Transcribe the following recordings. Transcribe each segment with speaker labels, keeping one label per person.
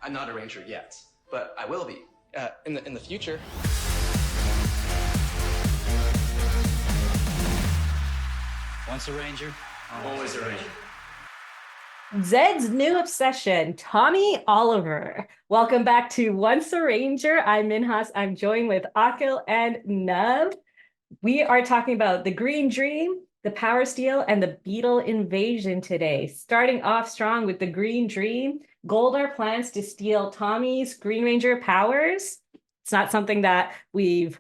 Speaker 1: I'm not a ranger yet, but I will be in the future.
Speaker 2: Once a ranger,
Speaker 1: Always a ranger.
Speaker 3: Zedd's new obsession, Tommy Oliver. Welcome back to Once a Ranger. I'm Minhas. I'm joined with Akil and Nub. We are talking about the Green Dream, the Power Steal, and the Beetle Invasion today. Starting off strong with the Green Dream, Goldar plans to steal Tommy's Green Ranger powers. It's not something that we've,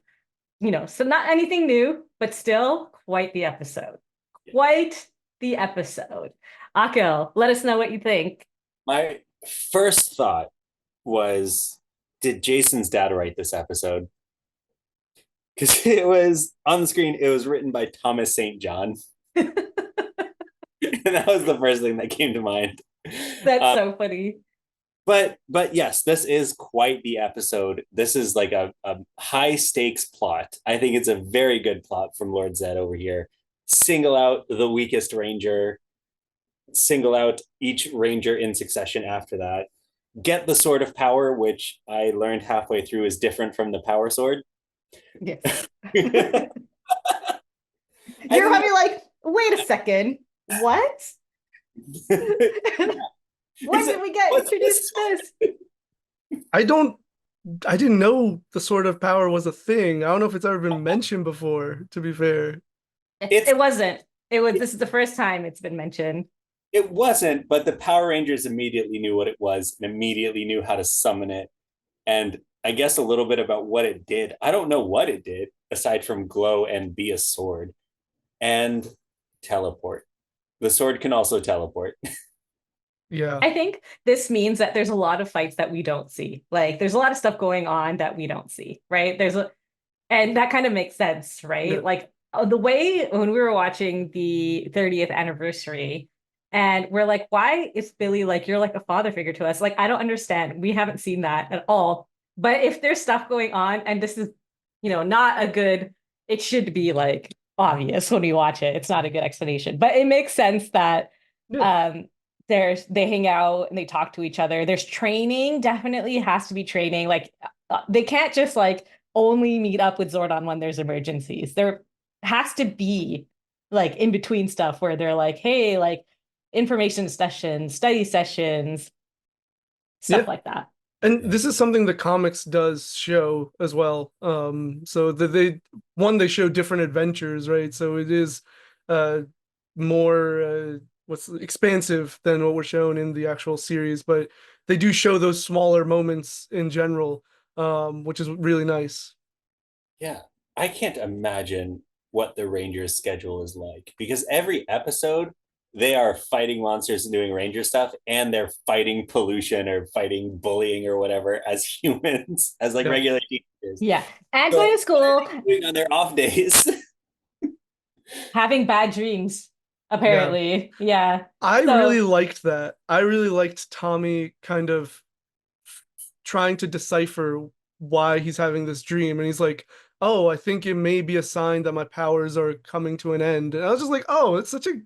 Speaker 3: so not anything new, but still quite the episode. Quite the episode. Akil, let us know what you think.
Speaker 4: My first thought was, did Jason's dad write this episode? Because it was on the screen, it was written by Thomas St. John. And that was the first thing that came to mind.
Speaker 3: That's so funny.
Speaker 4: But yes, this is quite the episode. This is like a high stakes plot. I think it's a very good plot from Lord Zedd over here. Single out the weakest ranger, single out each ranger in succession after that. Get the sword of power, which I learned halfway through is different from the power sword.
Speaker 3: Yes. You're probably like, wait a second, what? When did we get introduced to this?
Speaker 5: I didn't know the sword of power was a thing. I don't know if it's ever been mentioned before, to be fair.
Speaker 3: It wasn't. This is the first time it's been mentioned.
Speaker 4: It wasn't, but the Power Rangers immediately knew what it was and immediately knew how to summon it. And I guess a little bit about what it did. I don't know what it did, aside from glow and be a sword. And teleport. The sword can also teleport.
Speaker 5: Yeah.
Speaker 3: I think this means that there's a lot of fights that we don't see. Like, there's a lot of stuff going on that we don't see, right? And that kind of makes sense, right?
Speaker 5: Yeah.
Speaker 3: Like, the way when we were watching the 30th anniversary, and we're like, why is Billy like, you're like a father figure to us? Like, I don't understand. We haven't seen that at all. But if there's stuff going on, and this is, not a good, it should be like obvious when we watch it. It's not a good explanation, but it makes sense that they hang out and they talk to each other. There's training, definitely has to be training. Like, they can't just like only meet up with Zordon when there's emergencies. There has to be like in between stuff where they're like, hey, like information sessions, study sessions, stuff like that.
Speaker 5: And this is something the comics does show as well. So they show different adventures, right? So it is more expansive than what we're shown in the actual series, but they do show those smaller moments in general, which is really nice.
Speaker 4: Yeah, I can't imagine what the Rangers' schedule is like, because every episode they are fighting monsters and doing ranger stuff, and they're fighting pollution or fighting bullying or whatever as humans, as like regular teenagers.
Speaker 3: Yeah, and going to school,
Speaker 4: doing on their off days,
Speaker 3: having bad dreams, apparently. Yeah.
Speaker 5: I really liked that. I really liked Tommy kind of trying to decipher why he's having this dream, and he's like, oh, I think it may be a sign that my powers are coming to an end. And I was just like, oh, it's such a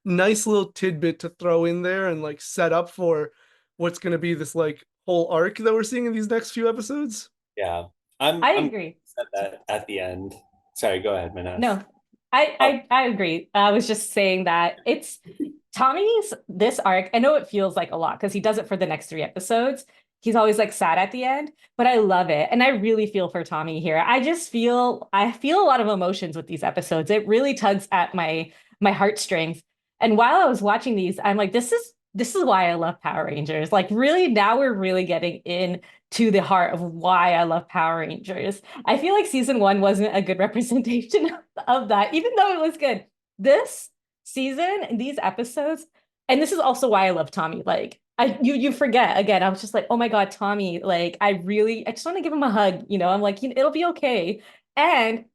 Speaker 5: nice little tidbit to throw in there and like set up for what's going to be this like whole arc that we're seeing in these next few episodes.
Speaker 4: Yeah,
Speaker 3: I agree.
Speaker 4: Said that at the end. Sorry, go ahead, Manas.
Speaker 3: No, I agree. I was just saying that it's Tommy's this arc. I know it feels like a lot because he does it for the next 3 episodes. He's always like sad at the end, but I love it. And I really feel for Tommy here. I feel a lot of emotions with these episodes. It really tugs at my heartstrings. And while I was watching these, I'm like, this is why I love Power Rangers. Like, really, now we're really getting into the heart of why I love Power Rangers. I feel like season 1 wasn't a good representation of that, even though it was good. This season, these episodes, and this is also why I love Tommy. Like, you forget again. I was just like, oh my God, Tommy. Like, I just want to give him a hug. I'm like, it'll be okay. And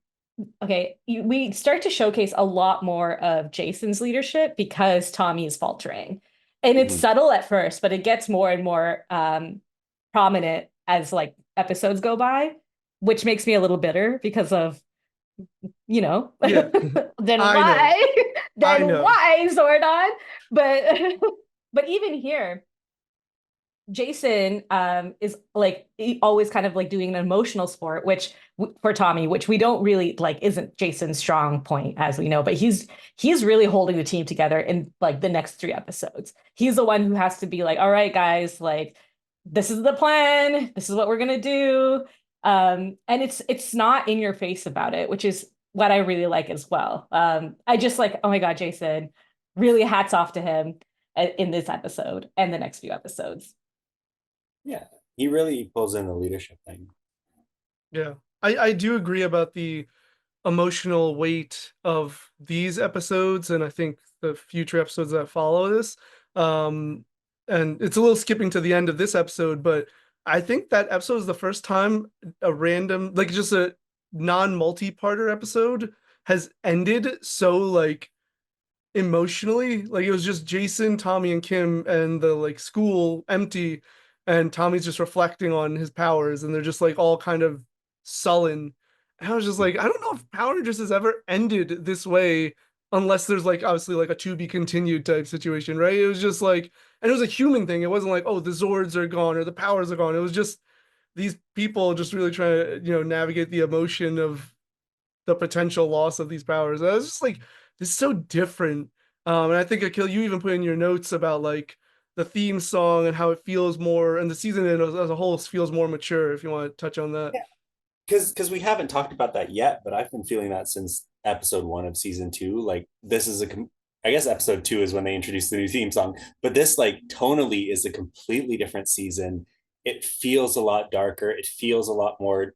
Speaker 3: okay, we start to showcase a lot more of Jason's leadership because Tommy is faltering. And it's subtle at first, but it gets more and more prominent as like episodes go by, which makes me a little bitter because of,
Speaker 5: Yeah.
Speaker 3: then
Speaker 5: I
Speaker 3: why?
Speaker 5: know.
Speaker 3: Why Zordon? But but even here, Jason is like always kind of like doing an emotional sport, which for Tommy, which we don't really like isn't Jason's strong point, as we know, but he's really holding the team together in like the next 3 episodes. He's the one who has to be like, all right, guys, like this is the plan, this is what we're gonna do. And it's not in your face about it, which is what I really like as well. I just like, oh my God, Jason, really hats off to him in this episode and the next few episodes.
Speaker 4: Yeah, he really pulls in the leadership thing.
Speaker 5: Yeah. I do agree about the emotional weight of these episodes, and I think the future episodes that follow this. Um, and it's a little skipping to the end of this episode, but I think that episode is the first time a random, like just a non-multi-parter episode has ended so like emotionally. Like it was just Jason, Tommy, and Kim, and the like school empty, and Tommy's just reflecting on his powers, and they're just like all kind of sullen. And I was just like, I don't know if Power Rangers has ever ended this way, unless there's like obviously like a to be continued type situation, right? It was just like, and it was a human thing. It wasn't like, oh, the Zords are gone or the powers are gone. It was just these people just really trying to, navigate the emotion of the potential loss of these powers. I was just like, this is so different. And I think Akil, you even put in your notes about like the theme song and how it feels more, and the season as a whole feels more mature. If you want to touch on that.
Speaker 4: Yeah, because we haven't talked about that yet, but I've been feeling that since episode 1 of season 2. Like this is I guess episode 2 is when they introduced the new theme song, but this like tonally is a completely different season. It feels a lot darker. It feels a lot more,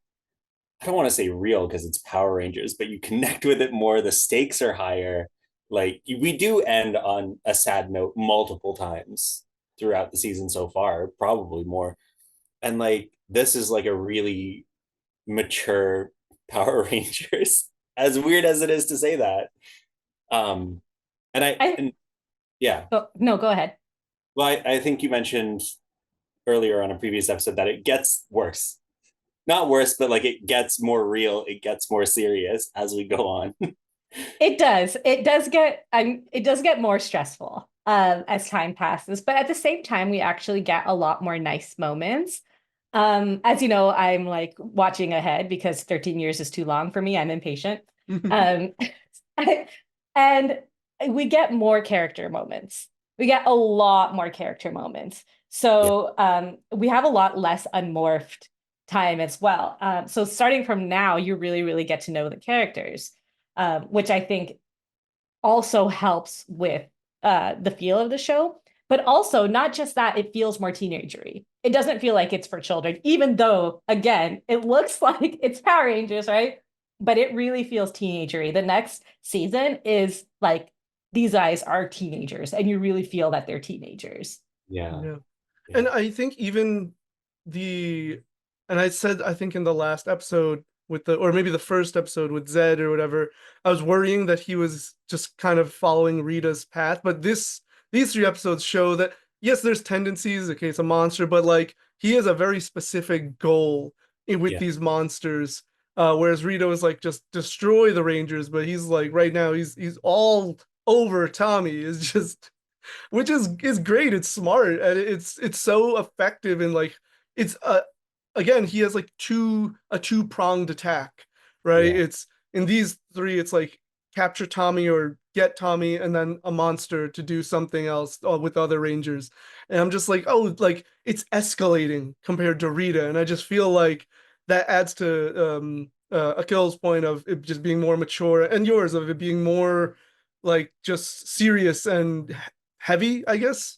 Speaker 4: I don't want to say real because it's Power Rangers, but you connect with it more. The stakes are higher. Like we do end on a sad note multiple times throughout the season so far, probably more. And like this is like a really mature Power Rangers, as weird as it is to say that. Um,
Speaker 3: I
Speaker 4: and yeah,
Speaker 3: oh, no, go ahead.
Speaker 4: well, I think you mentioned earlier on a previous episode that it gets worse. Not worse, but like it gets more real, it gets more serious as we go on.
Speaker 3: It does. It does get more stressful as time passes, but at the same time, we actually get a lot more nice moments. As you know, I'm like watching ahead because 13 years is too long for me. I'm impatient. Um, and we get more character moments. We get a lot more character moments.
Speaker 4: Yeah.
Speaker 3: So we have a lot less unmorphed time as well. So starting from now, you really, really get to know the characters, which I think also helps with the feel of the show. But also, not just that, it feels more teenagery. It doesn't feel like it's for children, even though, again, it looks like it's Power Rangers, right? But it really feels teenagery. The next season is like these guys are teenagers, and you really feel that they're teenagers.
Speaker 4: Yeah.
Speaker 5: Yeah.
Speaker 4: Yeah.
Speaker 5: And I think even the, and I said, I think in the last episode with or maybe the first episode with Zedd or whatever, I was worrying that he was just kind of following Rita's path. But these 3 episodes show that, yes, there's tendencies, okay, it's a monster, but like he has a very specific goal with
Speaker 4: Yeah.
Speaker 5: these monsters. Whereas Rita was like, just destroy the Rangers, but he's like, right now, he's all over Tommy, is just, which is great. It's smart and it's so effective, and like it's again, he has like a two-pronged attack, right?
Speaker 4: Yeah.
Speaker 5: It's in these 3, it's like capture Tommy or get Tommy, and then a monster to do something else with other Rangers. And I'm just like, oh, like it's escalating compared to Rita, and I just feel like that adds to Akil's point of it just being more mature, and yours of it being more like just serious and heavy, I guess.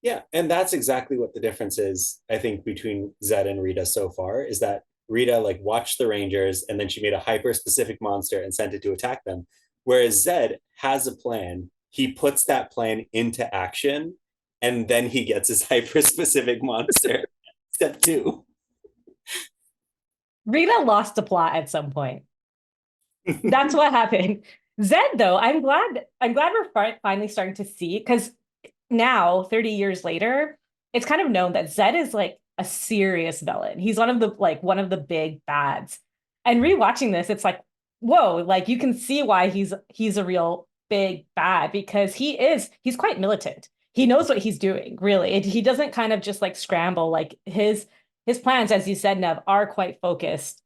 Speaker 4: Yeah, and that's exactly what the difference is, I think, between Zed and Rita so far, is that Rita like watched the Rangers and then she made a hyper specific monster and sent it to attack them. Whereas Zed has a plan. He puts that plan into action and then he gets his hyper specific monster. Step 2.
Speaker 3: Rita lost the plot at some point. That's what happened. Zed, though, I'm glad we're finally starting to see, because now, 30 years later, it's kind of known that Zed is like a serious villain. He's one of the big bads. And rewatching this, it's like, whoa, like you can see why he's a real big bad, because he's quite militant. he knows what he's doing, really. He doesn't kind of just like scramble. Like his plans, as you said, Nev, are quite focused.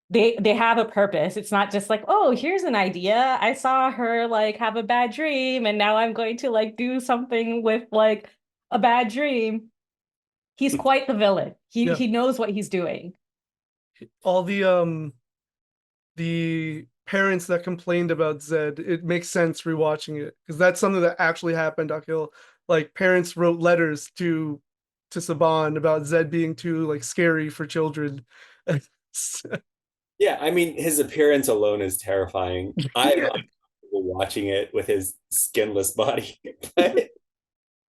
Speaker 3: They have a purpose. It's not just like, oh, here's an idea. I saw her like have a bad dream, and now I'm going to like do something with like a bad dream. He's quite the villain.
Speaker 5: Yeah.
Speaker 3: He knows what he's doing.
Speaker 5: All the parents that complained about Zed, it makes sense rewatching it because that's something that actually happened, Akil. Like parents wrote letters to Saban about Zed being too like scary for children.
Speaker 4: Yeah, I mean, his appearance alone is terrifying. I'm
Speaker 5: Yeah.
Speaker 4: uncomfortable watching it with his skinless body.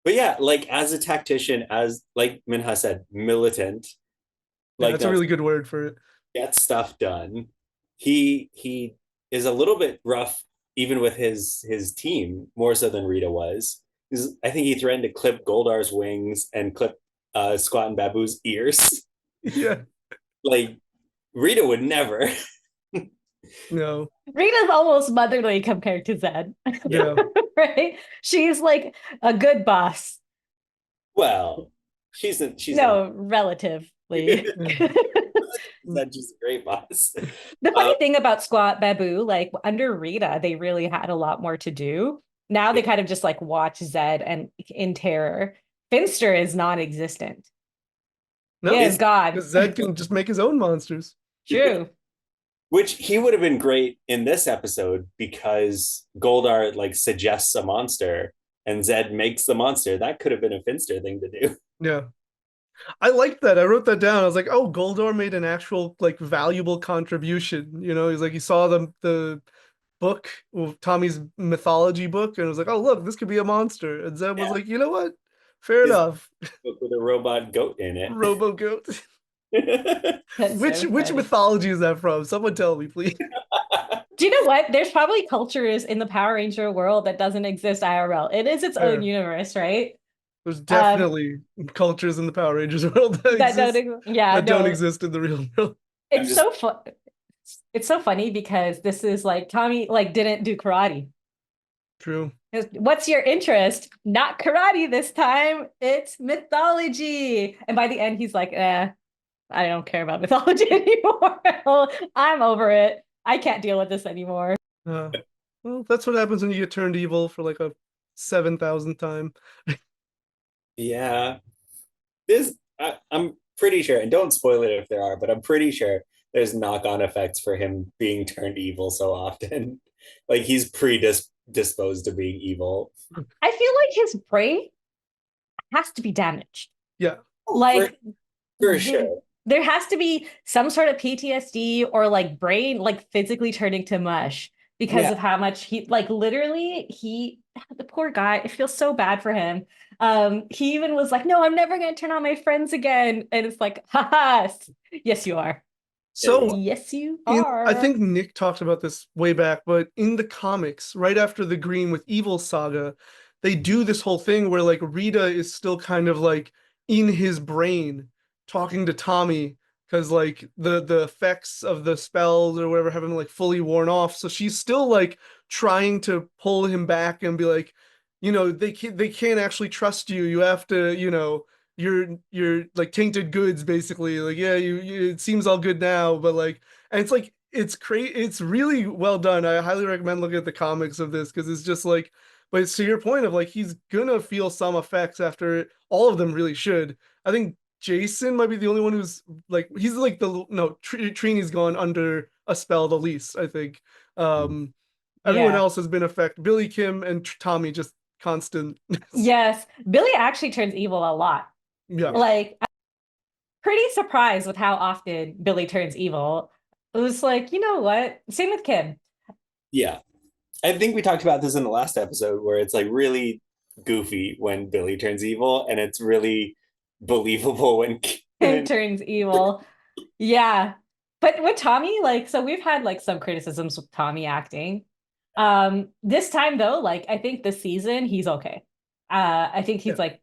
Speaker 4: But yeah, like as a tactician, as like Minha said, militant,
Speaker 5: Yeah,
Speaker 4: like
Speaker 5: that's a really good word for it.
Speaker 4: get stuff done. He is a little bit rough even with his team, more so than Rita was. I think he threatened to clip Goldar's wings and clip Squat and Babu's ears.
Speaker 5: Yeah.
Speaker 4: Like Rita would never.
Speaker 5: No.
Speaker 3: Rita's almost motherly compared to Zed,
Speaker 5: Yeah.
Speaker 3: right? She's like a good boss.
Speaker 4: Well, she's
Speaker 3: No, relatively.
Speaker 4: not just a great boss.
Speaker 3: The funny thing about Squat Babu, like under Rita, they really had a lot more to do. Now they kind of just like watch Zed and in terror. Finster is non-existent.
Speaker 5: No,
Speaker 3: He is God.
Speaker 5: because Zed can just make his own monsters.
Speaker 3: True.
Speaker 4: Which he would have been great in this episode because Goldar like suggests a monster and Zed makes the monster. That could have been a Finster thing to do.
Speaker 5: Yeah. I liked that. I wrote that down. I was like, oh, Goldar made an actual like valuable contribution. You know, he's like he saw the book, Tommy's mythology book, and was like, oh look, this could be a monster. And Zed was
Speaker 4: Yeah.
Speaker 5: like, you know what? Fair
Speaker 4: His
Speaker 5: enough.
Speaker 4: book with a robot goat in it.
Speaker 5: Robo Goat.
Speaker 3: That's
Speaker 5: Which
Speaker 3: so
Speaker 5: which
Speaker 3: funny.
Speaker 5: mythology is that from? Someone tell me, please.
Speaker 3: Do you know what? There's probably cultures in the Power Ranger world that doesn't exist IRL. It is its own
Speaker 5: Fair.
Speaker 3: universe, right?
Speaker 5: There's
Speaker 3: Um,
Speaker 5: definitely cultures in the Power Rangers world that
Speaker 3: that don't,
Speaker 5: exist
Speaker 3: yeah,
Speaker 5: that don't
Speaker 3: no,
Speaker 5: exist in the real world.
Speaker 4: I'm
Speaker 3: it's
Speaker 4: just
Speaker 3: so fun. It's so funny because this is like Tommy like didn't do karate.
Speaker 5: True.
Speaker 3: What's your interest? Not karate this time. It's mythology. And by the end, he's like, I don't care about mythology anymore. I'm over it. I can't deal with this anymore.
Speaker 5: Well, that's what happens when you get turned evil for like a 7,000th time.
Speaker 4: yeah. I'm pretty sure, and don't spoil it if there are, but I'm pretty sure there's knock-on effects for him being turned evil so often. Like he's predisposed to being evil.
Speaker 3: I feel like his brain has to be damaged.
Speaker 5: Yeah.
Speaker 3: Like
Speaker 4: For sure.
Speaker 3: there has to be some sort of PTSD or like brain like physically turning to mush because
Speaker 4: Yeah.
Speaker 3: of how much he like literally the poor guy, it feels so bad for him. He even was like, no, I'm never gonna turn on my friends again. And it's like, haha, yes, you are.
Speaker 5: So
Speaker 3: Yes, you
Speaker 5: I
Speaker 3: are.
Speaker 5: think Nick talked about this way back, but in the comics, right after the Green with Evil saga, they do this whole thing where like Rita is still kind of like in his brain talking to Tommy because like the effects of the spells or whatever haven't like fully worn off. So she's still like trying to pull him back and be like, you know, they can't actually trust you. You have to, you know, you're like tainted goods basically. Like yeah, you it seems all good now, but like and it's like it's really well done. I highly recommend looking at the comics of this because it's just like but it's to your point of like he's gonna feel some effects after it. All of them really should. I think Jason might be the only one who's like he's like the no Trini's gone under a spell the least, I think. Everyone
Speaker 3: Yeah.
Speaker 5: else has been affected. Billy Kim and Tommy just constant.
Speaker 3: Yes. Billy actually turns evil a lot.
Speaker 5: Yeah.
Speaker 3: Like, I'm pretty surprised with how often Billy turns evil. It was like, you know what? Same with Kim.
Speaker 4: Yeah. I think we talked about this in the last episode where it's like really goofy when Billy turns evil and it's really believable when
Speaker 3: Kim turns evil. Yeah. But with Tommy, like, so we've had like some criticisms with Tommy acting. This time though, like I think this season he's okay. I think
Speaker 5: Yeah.
Speaker 3: he's like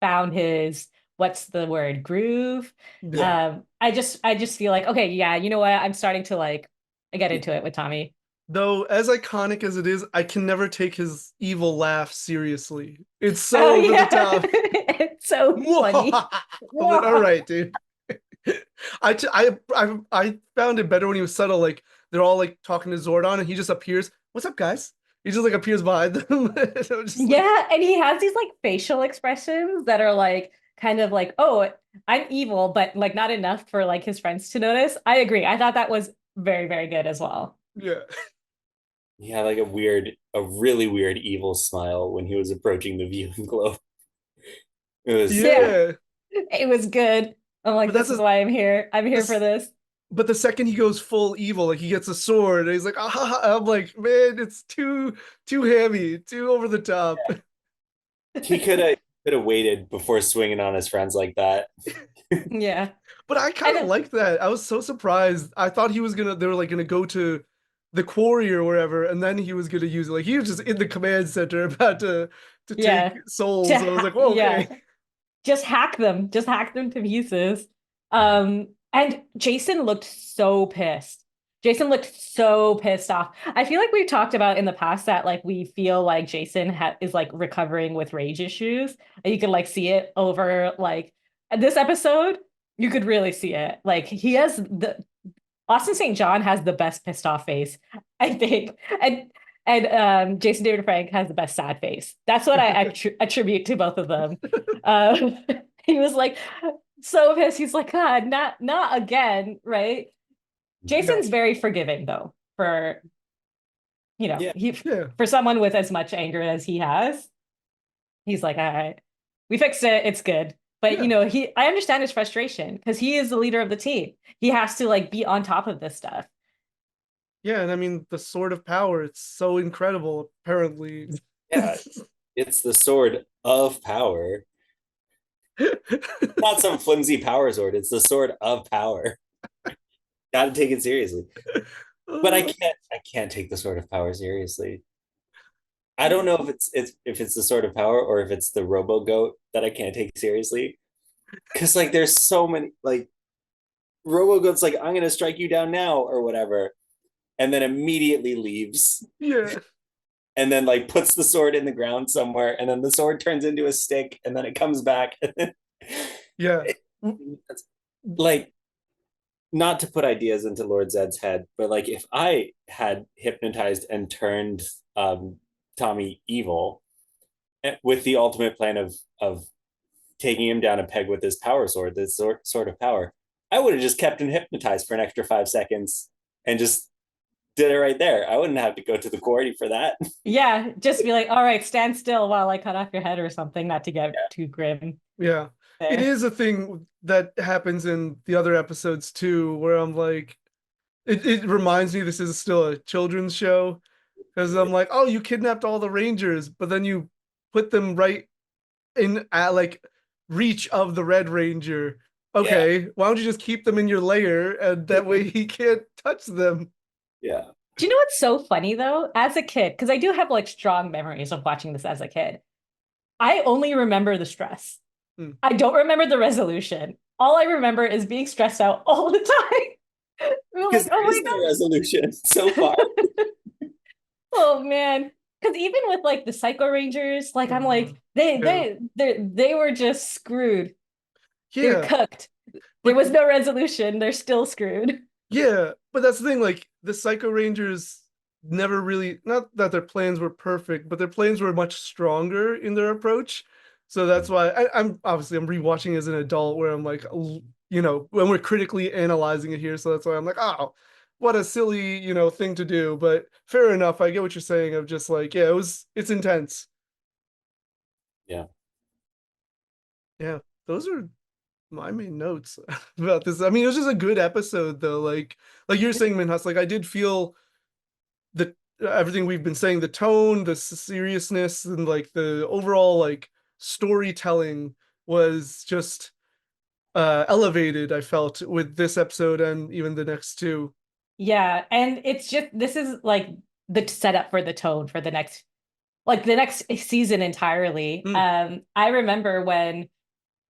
Speaker 3: found his what's the word groove.
Speaker 4: Yeah.
Speaker 3: I just feel like okay, yeah, you know what? I'm starting to like I get into it with Tommy.
Speaker 5: Though, as iconic as it is, I can never take his evil laugh seriously. It's
Speaker 3: Oh
Speaker 5: so over the
Speaker 3: yeah,
Speaker 5: top.
Speaker 3: it's so funny.
Speaker 5: I'm like, all right, dude. I found it better when he was subtle. Like they're all like talking to Zordon, and he just appears. What's up, guys? He just like appears behind them. So just like,
Speaker 3: Yeah, and he has these like facial expressions that are like kind of like, oh, I'm evil, but like not enough for like his friends to notice. I agree. I thought that was very, very good as well.
Speaker 5: yeah,
Speaker 4: He had like a really weird evil smile when he was approaching the viewing globe. It was,
Speaker 3: Yeah,
Speaker 5: yeah.
Speaker 3: it was good. I'm like,
Speaker 5: But
Speaker 3: this is why I'm here. I'm here for
Speaker 5: this.
Speaker 3: this.
Speaker 5: But the second he goes full evil, like he gets a sword, and he's like, ah, I'm like, man, it's too heavy, too over the top.
Speaker 4: he could have waited before swinging on his friends like that.
Speaker 3: Yeah.
Speaker 5: But I kind
Speaker 3: And
Speaker 5: of like that. I was so surprised. I thought he was gonna, they were like gonna go to the quarry or wherever, and then he was gonna use it. Like he was just in the command center about to take
Speaker 3: yeah.
Speaker 5: souls. I was like, whoa,
Speaker 3: Yeah.
Speaker 5: okay.
Speaker 3: Just hack them. Just hack them to pieces. And Jason looked so pissed. Jason looked so pissed off. I feel like we've talked about in the past that like we feel like Jason is like recovering with rage issues. And you can like see it over like this episode. You could really see it. Like he has the Austin St. John has the best pissed off face, I think. Jason David Frank has the best sad face. That's what I attribute to both of them. Um, he was like so pissed. He's like, God, not again, right?
Speaker 5: No,
Speaker 3: Jason's very forgiving though, for
Speaker 4: Yeah,
Speaker 3: he
Speaker 5: yeah,
Speaker 3: for someone with as much anger as he has. He's like, all right, we fixed it. It's good. But
Speaker 5: yeah,
Speaker 3: I understand his frustration because he is the leader of the team. He has to like be on top of this stuff.
Speaker 5: yeah. And I mean, the sword of power, it's so incredible, apparently.
Speaker 4: yeah. It's the sword of power. Not some flimsy power sword. It's the sword of power. Got to take it seriously. But I can't take the sword of power seriously. I don't know if it's the sword of power or if it's the robo goat that I can't take seriously. Because like there's so many like robo goat's like I'm gonna strike you down now or whatever, and then immediately leaves
Speaker 5: Yeah,
Speaker 4: and then like puts the sword in the ground somewhere, and then the sword turns into a stick, and then it comes back.
Speaker 5: yeah.
Speaker 4: Like not to put ideas into Lord Zedd's head, but like if I had hypnotized and turned Tommy evil with the ultimate plan of taking him down a peg with his power sword, this sort of power, I would have just kept him hypnotized for an extra 5 seconds and just did it right there. I wouldn't have to go to the quarry for that.
Speaker 3: Yeah, just be like, all right, stand still while I cut off your head or something, not to get
Speaker 4: Yeah.
Speaker 3: too grim
Speaker 5: Yeah. It
Speaker 3: there.
Speaker 5: is a thing that happens in the other episodes too, where I'm like, it reminds me this is still a children's show. Because I'm like, oh, you kidnapped all the Rangers, but then you put them right in at like reach of the Red Ranger.
Speaker 4: Yeah.
Speaker 5: Okay, why don't you just keep them in your lair and that way he can't touch them?
Speaker 4: Yeah.
Speaker 3: Do you know what's so funny though? As a kid, because I do have like strong memories of watching this as a kid, I only remember the stress.
Speaker 5: Hmm.
Speaker 3: I don't remember the resolution. All I remember is being stressed out all the time. I'm
Speaker 4: Because
Speaker 3: like,
Speaker 4: there is no
Speaker 3: oh
Speaker 4: resolution so
Speaker 3: my
Speaker 4: far.
Speaker 3: God. Oh man. Because even with like the Psycho Rangers, like I'm
Speaker 5: Uh,
Speaker 3: like,
Speaker 5: yeah,
Speaker 3: they were just screwed. They were
Speaker 5: yeah,
Speaker 3: cooked. There
Speaker 5: but
Speaker 3: was no resolution. They're still screwed.
Speaker 5: yeah, but that's the thing. Like the Psycho Rangers never really, not that their plans were perfect, but their plans were much stronger in their approach. So that's why I'm obviously I'm rewatching as an adult, where I'm like, when we're critically analyzing it here. So that's why I'm like, oh, what a silly, thing to do. But fair enough. I get what you're saying. Of just like, yeah, it's intense.
Speaker 4: Yeah.
Speaker 5: Yeah, those are my main notes about this. I mean, it was just a good episode though. Like you're saying, Minhas, like I did feel the everything we've been saying, the tone, the seriousness, and like the overall like storytelling was just elevated, I felt, with this episode and even the next two.
Speaker 3: Yeah, and it's just this is like the setup for the tone for the next season entirely.
Speaker 5: Mm,
Speaker 3: I remember when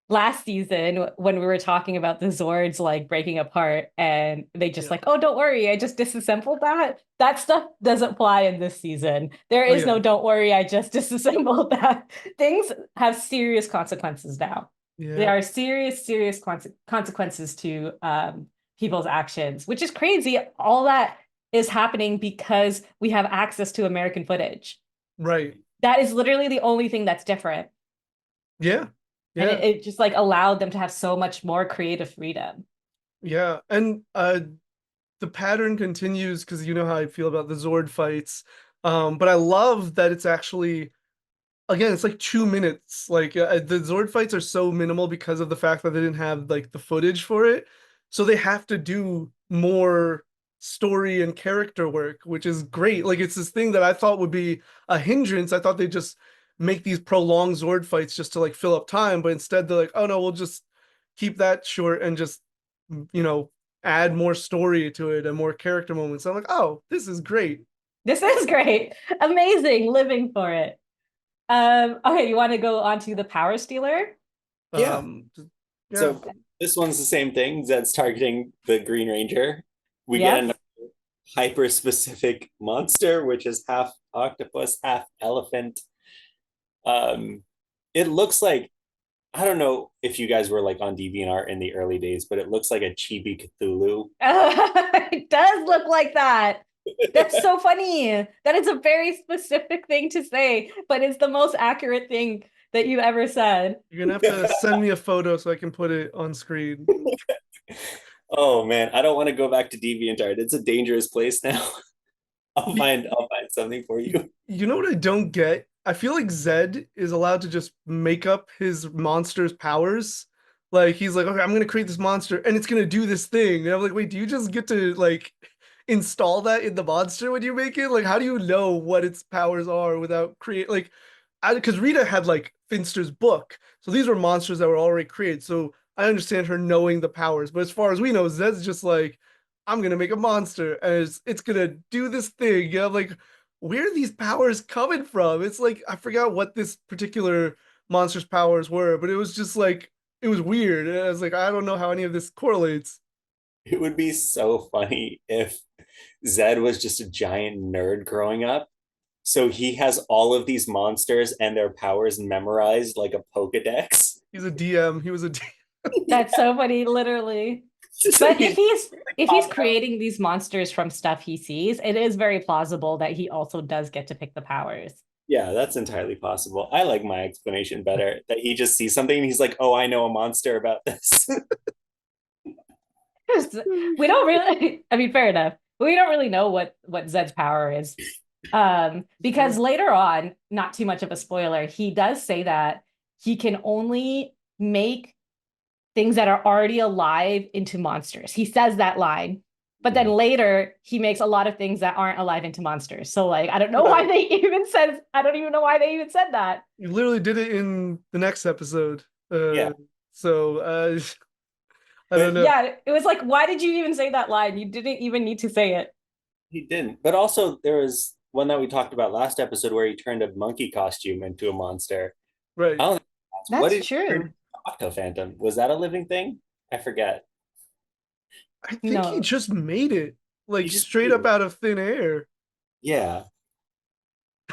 Speaker 3: last season when we were talking about the Zords like breaking apart and they just like, oh, don't worry, I just disassembled that. That stuff doesn't fly in this season. There
Speaker 5: Oh
Speaker 3: is
Speaker 5: yeah.
Speaker 3: no don't worry, I just disassembled that. Things have serious consequences now. There
Speaker 5: Yeah.
Speaker 3: are serious consequences to people's actions, which is crazy. All that is happening because we have access to American footage.
Speaker 5: Right.
Speaker 3: That is literally the only thing that's different.
Speaker 5: Yeah.
Speaker 3: And
Speaker 5: Yeah.
Speaker 3: it just like allowed them to have so much more creative freedom.
Speaker 5: Yeah. And the pattern continues because you know how I feel about the Zord fights. But I love that it's actually again, it's like 2 minutes. Like the Zord fights are so minimal because of the fact that they didn't have like the footage for it. So they have to do more story and character work, which is great. Like it's this thing that I thought would be a hindrance. I thought they'd just make these prolonged Zord fights just to like fill up time, but instead they're like, oh no, we'll just keep that short and just you know add more story to it and more character moments. I'm like, oh, this is great.
Speaker 3: This is great. Amazing. Living for it. Okay, you want to go on to the Power Stealer?
Speaker 4: Yeah.
Speaker 5: Um, yeah.
Speaker 4: So this one's the same thing. Zed's targeting the Green Ranger. We get
Speaker 3: Yes.
Speaker 4: another hyper specific monster, which is half octopus, half elephant. Um, it looks like I don't know if you guys were like on DeviantArt in the early days, but it looks like a chibi Cthulhu.
Speaker 3: It does look like that. That's so funny. That is a very specific thing to say, but it's the most accurate thing that you ever said.
Speaker 5: You're gonna have to send me a photo so I can put it on screen.
Speaker 4: Oh man, I don't want to go back to DeviantArt. It's a dangerous place now.
Speaker 5: You,
Speaker 4: I'll find something for you.
Speaker 5: you know what I don't get? I feel like Zed is allowed to just make up his monster's powers. Like he's like, okay, I'm gonna create this monster and it's gonna do this thing. And I'm like, wait, do you just get to like install that in the monster when you make it? Like, how do you know what its powers are without create like because Rita had like Finster's book. So these were monsters that were already created. So I understand her knowing the powers, but as far as we know, Zed's just like, I'm gonna make a monster and it's gonna do this thing. Yeah, like where are these powers coming from? It's like I forgot what this particular monster's powers were, but it was just like it was weird. And I was like, I don't know how any of this correlates.
Speaker 4: It would be so funny if Zed was just a giant nerd growing up. So he has all of these monsters and their powers memorized like a Pokedex.
Speaker 5: He's a DM. He was a DM.
Speaker 3: That's so funny, literally.
Speaker 4: So
Speaker 3: But
Speaker 4: he's
Speaker 3: if he's
Speaker 4: popping out.
Speaker 3: creating these monsters from stuff he sees, it is very plausible that he also does get to pick the powers.
Speaker 4: Yeah, that's entirely possible. I like my explanation better that he just sees something and he's like, oh, I know a monster about this.
Speaker 3: We don't really, I mean, fair enough. We don't really know what Zed's power is. Because later on, not too much of a spoiler, he does say that he can only make things that are already alive into monsters. He says that line, but then later he makes a lot of things that aren't alive into monsters. So like, I don't know why they even said, I don't even know why they even said that.
Speaker 5: You literally did it in the next episode.
Speaker 4: Yeah.
Speaker 5: So I don't
Speaker 4: But
Speaker 5: know.
Speaker 3: Yeah, it was like, why did you even say that line? You didn't even need to say it.
Speaker 4: he didn't. But also there was one that we talked about last episode where he turned a monkey costume into a monster.
Speaker 5: Right.
Speaker 4: I don't what
Speaker 3: That's
Speaker 4: did he turn
Speaker 3: true.
Speaker 4: into Octo Phantom? Was that a living thing? I forget.
Speaker 5: I think he
Speaker 3: No.
Speaker 5: just made it
Speaker 4: He
Speaker 5: like
Speaker 4: just
Speaker 5: straight up out of thin air.
Speaker 4: yeah.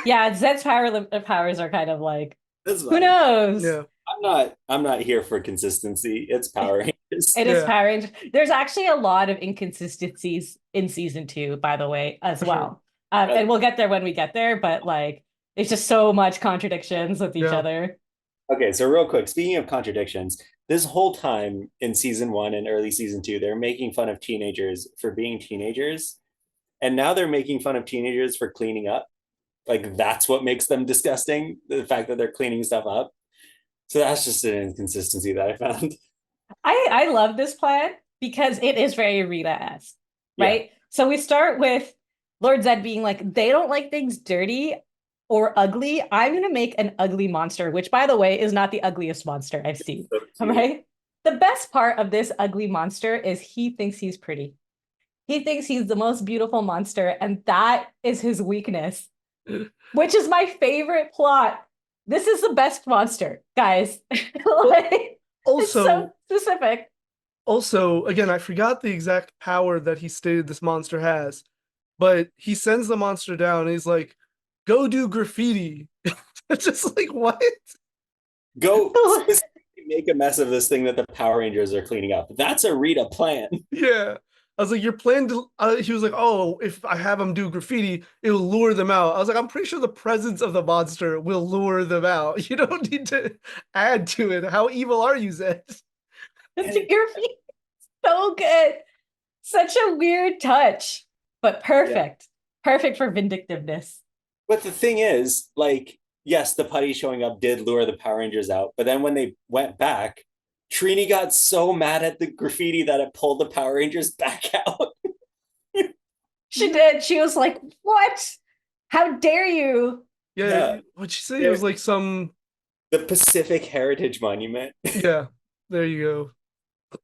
Speaker 3: Yeah, Zed's powers are kind of like,
Speaker 4: That's
Speaker 3: who
Speaker 4: fine.
Speaker 3: knows?
Speaker 5: Yeah.
Speaker 4: I'm not here for consistency. It's Power Rangers.
Speaker 3: It is
Speaker 5: Yeah.
Speaker 3: Power Rangers. There's actually a lot of inconsistencies in season 2, by the way, as
Speaker 5: For sure.
Speaker 3: well. And we'll get there when we get there, but like, it's just so much contradictions with each
Speaker 5: Yeah.
Speaker 3: other.
Speaker 4: Okay, so real quick, speaking of contradictions, this whole time in season 1 and early season 2, they're making fun of teenagers for being teenagers. And now they're making fun of teenagers for cleaning up. Like that's what makes them disgusting, the fact that they're cleaning stuff up. So that's just an inconsistency that I found.
Speaker 3: I love this plan because it is very Rita-esque,
Speaker 4: Yeah.
Speaker 3: right? So we start with Lord Zed being like, they don't like things dirty or ugly. I'm gonna make an ugly monster, which by the way is not the ugliest monster I've seen,
Speaker 4: So cute.
Speaker 3: right? The best part of this ugly monster is he thinks he's pretty. He thinks he's the most beautiful monster, and that is his weakness, which is my favorite plot. This is the best monster, guys. Like, It's so
Speaker 5: Also,
Speaker 3: specific.
Speaker 5: again, I forgot the exact power that he stated this monster has, but he sends the monster down and he's like, go do graffiti. It's just like, what?
Speaker 4: Go specifically make a mess of this thing that the Power Rangers are cleaning up. That's a Rita plan.
Speaker 5: Yeah. I was like, your plan to, he was like, oh, if I have them do graffiti, it'll lure them out. I was like, I'm pretty sure the presence of the monster will lure them out. You don't need to add to it. How evil are you, Zed?
Speaker 3: Your feet, so good. Such a weird touch, but perfect. Perfect for vindictiveness.
Speaker 4: But the thing is, like, yes, the putty showing up did lure the Power Rangers out, but then when they went back, Trini got so mad at the graffiti that it pulled the Power Rangers back out.
Speaker 3: She did. She was like, what? How dare you?
Speaker 5: Yeah. What'd you say? It was like some,
Speaker 4: the Pacific Heritage Monument.
Speaker 5: yeah, there you go.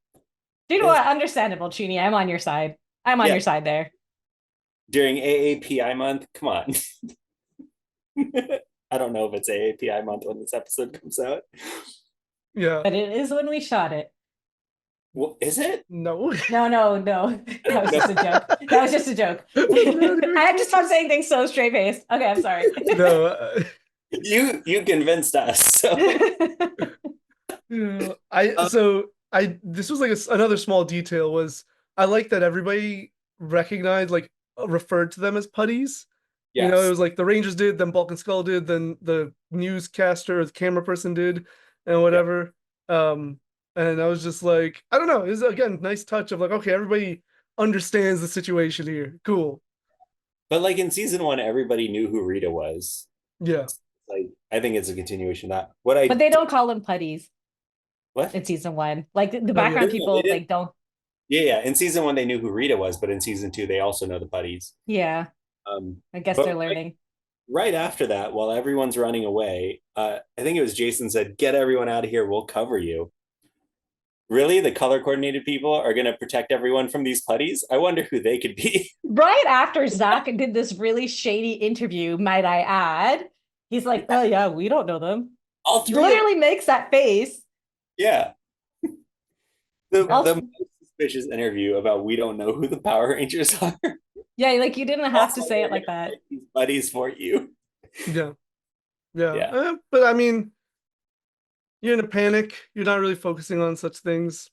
Speaker 3: You know what? Understandable, Chini. I'm on your side. I'm on your side there.
Speaker 4: During AAPI month, come on. I don't know if it's AAPI month when this episode comes out.
Speaker 5: Yeah.
Speaker 3: But it is when we shot it.
Speaker 4: Well, is it?
Speaker 5: No.
Speaker 3: No. That was just a joke. That was just a joke. I have to stop saying things so straight faced. Okay, I'm sorry.
Speaker 5: No.
Speaker 4: You convinced us. So
Speaker 5: Yeah. This was like another small detail was I like that everybody recognized, like, referred to them as putties.
Speaker 4: yes.
Speaker 5: You know, it was like the Rangers did, then Bulk and Skull did, then the newscaster or the camera person did, and whatever. And I was just like, I don't know, it was again nice touch of like, okay, everybody understands the situation here. Cool.
Speaker 4: But like in season 1, everybody knew who Rita was.
Speaker 5: Yeah.
Speaker 4: Like I think it's a continuation of that.
Speaker 3: But they don't call them putties
Speaker 4: what?
Speaker 3: in season 1. Like the
Speaker 5: yeah.
Speaker 3: background people, like don't.
Speaker 4: Yeah. In season 1, they knew who Rita was, but in season 2, they also know the putties.
Speaker 3: Yeah. I guess
Speaker 4: but
Speaker 3: they're learning.
Speaker 4: Right after that, while everyone's running away, I think it was Jason said, "Get everyone out of here. We'll cover you." Really, the color coordinated people are going to protect everyone from these putties? I wonder who they could be.
Speaker 3: Right after Zach did this really shady interview, might I add, he's like, "Oh yeah, we don't know them."
Speaker 4: All
Speaker 3: He
Speaker 4: three.
Speaker 3: literally makes that face.
Speaker 4: Yeah. The most suspicious interview about we don't know who the Power Rangers are.
Speaker 3: Yeah, like you didn't have to say it like that.
Speaker 4: These buddies for you.
Speaker 5: Yeah. But I mean, you're in a panic. You're not really focusing on such things.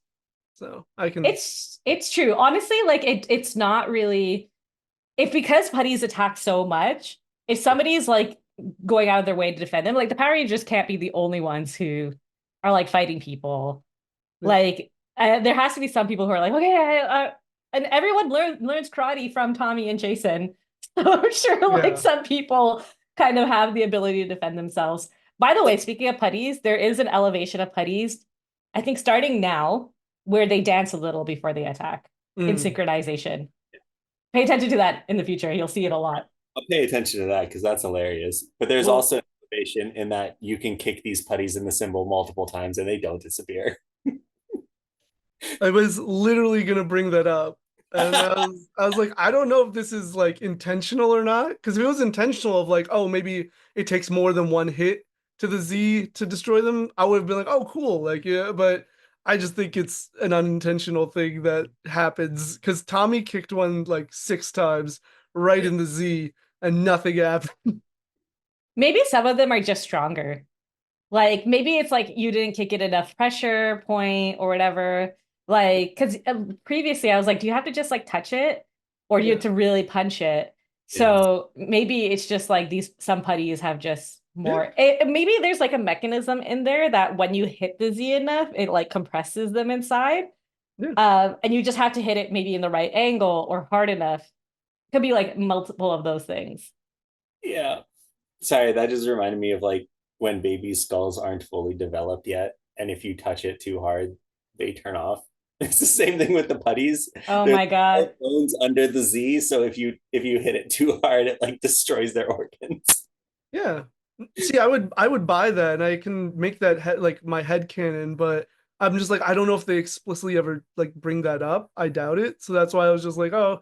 Speaker 5: So I can.
Speaker 3: It's true. Honestly, like it's not really. If because putties attack so much, if somebody's like going out of their way to defend them, like the Power Rangers can't be the only ones who are like fighting people.
Speaker 5: Yeah.
Speaker 3: Like there has to be some people who are like, okay, and everyone learns karate from Tommy and Jason. So I'm sure like some people kind of have the ability to defend themselves. By the way, speaking of putties, there is an elevation of putties, I think starting now, where they dance a little before they attack in synchronization. Pay attention to that in the future. You'll see it a lot.
Speaker 4: I'll pay attention to that because that's hilarious. But there's also an innovation in that you can kick these putties in the symbol multiple times and they don't disappear.
Speaker 5: I was literally gonna bring that up. And I was like, I don't know if this is like intentional or not. Because if it was intentional of like, oh, maybe it takes more than one hit to the Z to destroy them, I would have been like, oh, cool. Like, yeah, but I just think it's an unintentional thing that happens. Because Tommy kicked one like 6 times right in the Z and nothing happened.
Speaker 3: Maybe some of them are just stronger. Like maybe it's like you didn't kick it enough pressure point or whatever. Like, because previously I was like, do you have to just like touch it or do you have to really punch it? So maybe it's just like some putties have just more. Maybe there's like a mechanism in there that when you hit the Z enough, it like compresses them inside. And you just have to hit it maybe in the right angle or hard enough. Could be like multiple of those things.
Speaker 4: Yeah. Sorry, that just reminded me of like when baby skulls aren't fully developed yet. And if you touch it too hard, they turn off. It's the same thing with the putties.
Speaker 3: Oh my God.
Speaker 4: Bones under the Z. So if you hit it too hard, it like destroys their organs.
Speaker 5: Yeah. See, I would buy that and I can make that like my head canon, but I'm just like, I don't know if they explicitly ever like bring that up. I doubt it. So that's why I was just like, oh,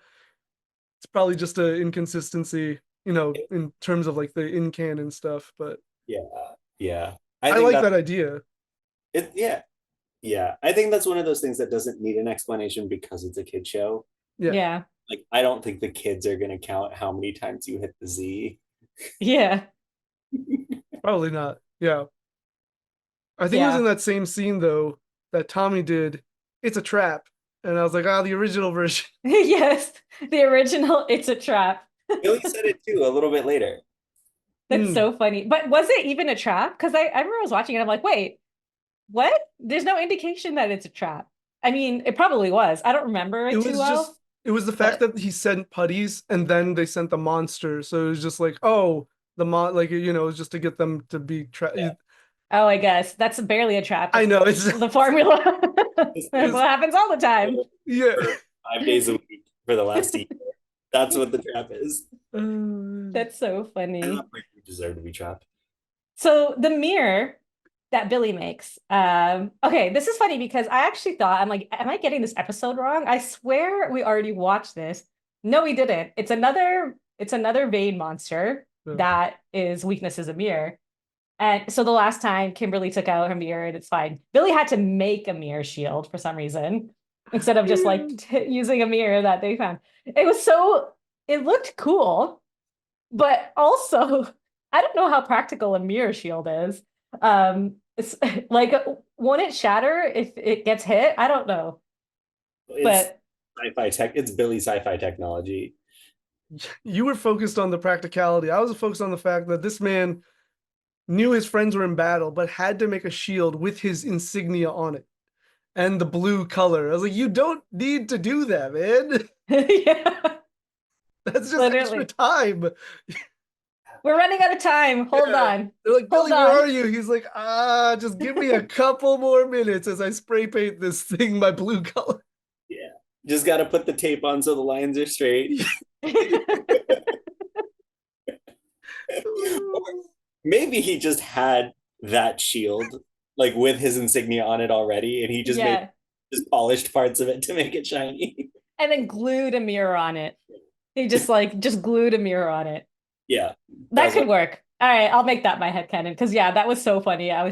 Speaker 5: it's probably just an inconsistency, you know, in terms of like the in canon stuff. But
Speaker 4: yeah.
Speaker 5: I like that idea.
Speaker 4: Yeah, I think that's one of those things that doesn't need an explanation because it's a kid show.
Speaker 5: Yeah.
Speaker 3: Yeah.
Speaker 4: Like, I don't think the kids are gonna count how many times you hit the Z.
Speaker 3: Yeah.
Speaker 5: Probably not. Yeah. I think it was in
Speaker 3: Yeah.
Speaker 5: that same scene though that Tommy did. It's a trap, and I was like, the original version.
Speaker 3: Yes. The original It's a Trap.
Speaker 4: Billy said it too a little bit later.
Speaker 3: That's so funny. But was it even a trap? Because I remember I was watching it. I'm like, wait, what? There's no indication that it's a trap. I mean, it probably was. I don't remember
Speaker 5: It
Speaker 3: it too
Speaker 5: was
Speaker 3: well.
Speaker 5: just. It was the fact
Speaker 3: But
Speaker 5: that he sent putties and then they sent the monster. So it was just like, oh, the like it was just to get them to be
Speaker 3: oh, I guess that's barely a trap.
Speaker 5: I
Speaker 3: That's
Speaker 5: know it's
Speaker 3: the formula.
Speaker 4: This
Speaker 3: That's
Speaker 4: is
Speaker 3: what happens all the time.
Speaker 5: yeah.
Speaker 4: for 5 days a week for the last year. That's what the trap is.
Speaker 3: That's so
Speaker 4: And
Speaker 3: funny.
Speaker 4: that point, you deserve to be trapped.
Speaker 3: So the mirror that Billy makes. Okay, this is funny because I actually thought, I'm like, am I getting this episode wrong? I swear we already watched this. No, we didn't. It's another vein monster
Speaker 5: Yeah.
Speaker 3: that is weakness as a mirror. And so the last time Kimberly took out her mirror and it's fine. Billy had to make a mirror shield for some reason instead of just like using a mirror that they found. It looked cool, but also I don't know how practical a mirror shield is. It's like, won't it shatter if it gets hit? I don't know.
Speaker 4: It's
Speaker 3: But
Speaker 4: sci-fi tech. It's Billy sci-fi technology.
Speaker 5: You were focused on the practicality. I was focused on the fact that this man knew his friends were in battle, but had to make a shield with his insignia on it and the blue color. I was like, you don't need to do that, man.
Speaker 3: yeah,
Speaker 5: That's just extra
Speaker 3: literally.
Speaker 5: time.
Speaker 3: We're running out of time. Hold
Speaker 5: Yeah.
Speaker 3: on.
Speaker 5: They're like,
Speaker 3: Hold
Speaker 5: Billy, where
Speaker 3: on.
Speaker 5: are you? He's like, just give me a couple more minutes as I spray paint this thing my blue color.
Speaker 4: Yeah. Just got to put the tape on so the lines are straight. Maybe he just had that shield like with his insignia on it already, and he just made
Speaker 3: Yeah.
Speaker 4: just polished parts of it to make it shiny.
Speaker 3: And then glued a mirror on it. He just glued a mirror on it.
Speaker 4: Yeah.
Speaker 3: That could work. All right, I'll make that my headcanon. Because yeah, that was so funny. I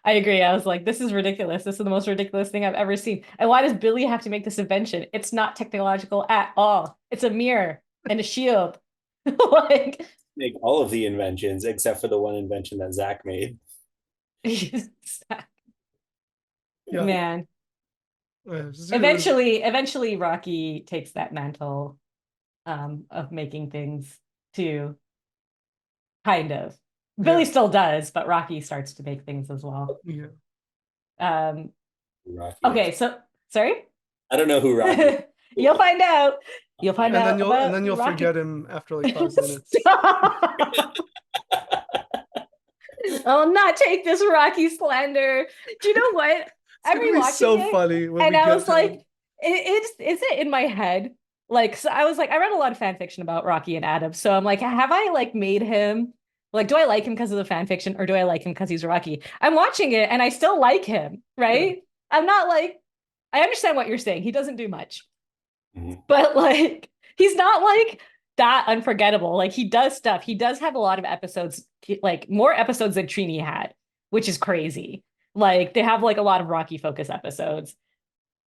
Speaker 3: agree. I was like, this is ridiculous. This is the most ridiculous thing I've ever seen. And why does Billy have to make this invention? It's not technological at all. It's a mirror and a shield. Like,
Speaker 4: Make all of the inventions except for the one invention that Zach made.
Speaker 5: Yeah.
Speaker 3: man.
Speaker 5: Was-
Speaker 3: Eventually Rocky takes that mantle of making things too. Kind of. Billy
Speaker 5: Yeah.
Speaker 3: still does, but Rocky starts to make things as well.
Speaker 5: Yeah.
Speaker 4: Rocky
Speaker 3: Okay,
Speaker 4: is.
Speaker 3: so sorry?
Speaker 4: I don't know who Rocky is.
Speaker 3: You'll find out. You'll find out about
Speaker 5: And then you'll
Speaker 3: Rocky.
Speaker 5: forget him after like 5 minutes.
Speaker 3: Stop. I'll not take this Rocky slander. Do you know what?
Speaker 5: It's
Speaker 3: I'm
Speaker 5: gonna be
Speaker 3: rewatching
Speaker 5: so
Speaker 3: it,
Speaker 5: funny when
Speaker 3: and
Speaker 5: we
Speaker 3: I
Speaker 5: get
Speaker 3: was
Speaker 5: to
Speaker 3: like,
Speaker 5: him.
Speaker 3: is it in my head? Like, so I was like, I read a lot of fan fiction about Rocky and Adam, so I'm like, have I like made him like, do I like him because of the fan fiction, or do I like him because he's Rocky? I'm watching it, and I still like him, right? I'm not like, I understand what you're saying. He doesn't do much, but like, he's not like that unforgettable. Like, he does stuff. He does have a lot of episodes, like more episodes than Trini had, which is crazy. Like, they have like a lot of Rocky focus episodes.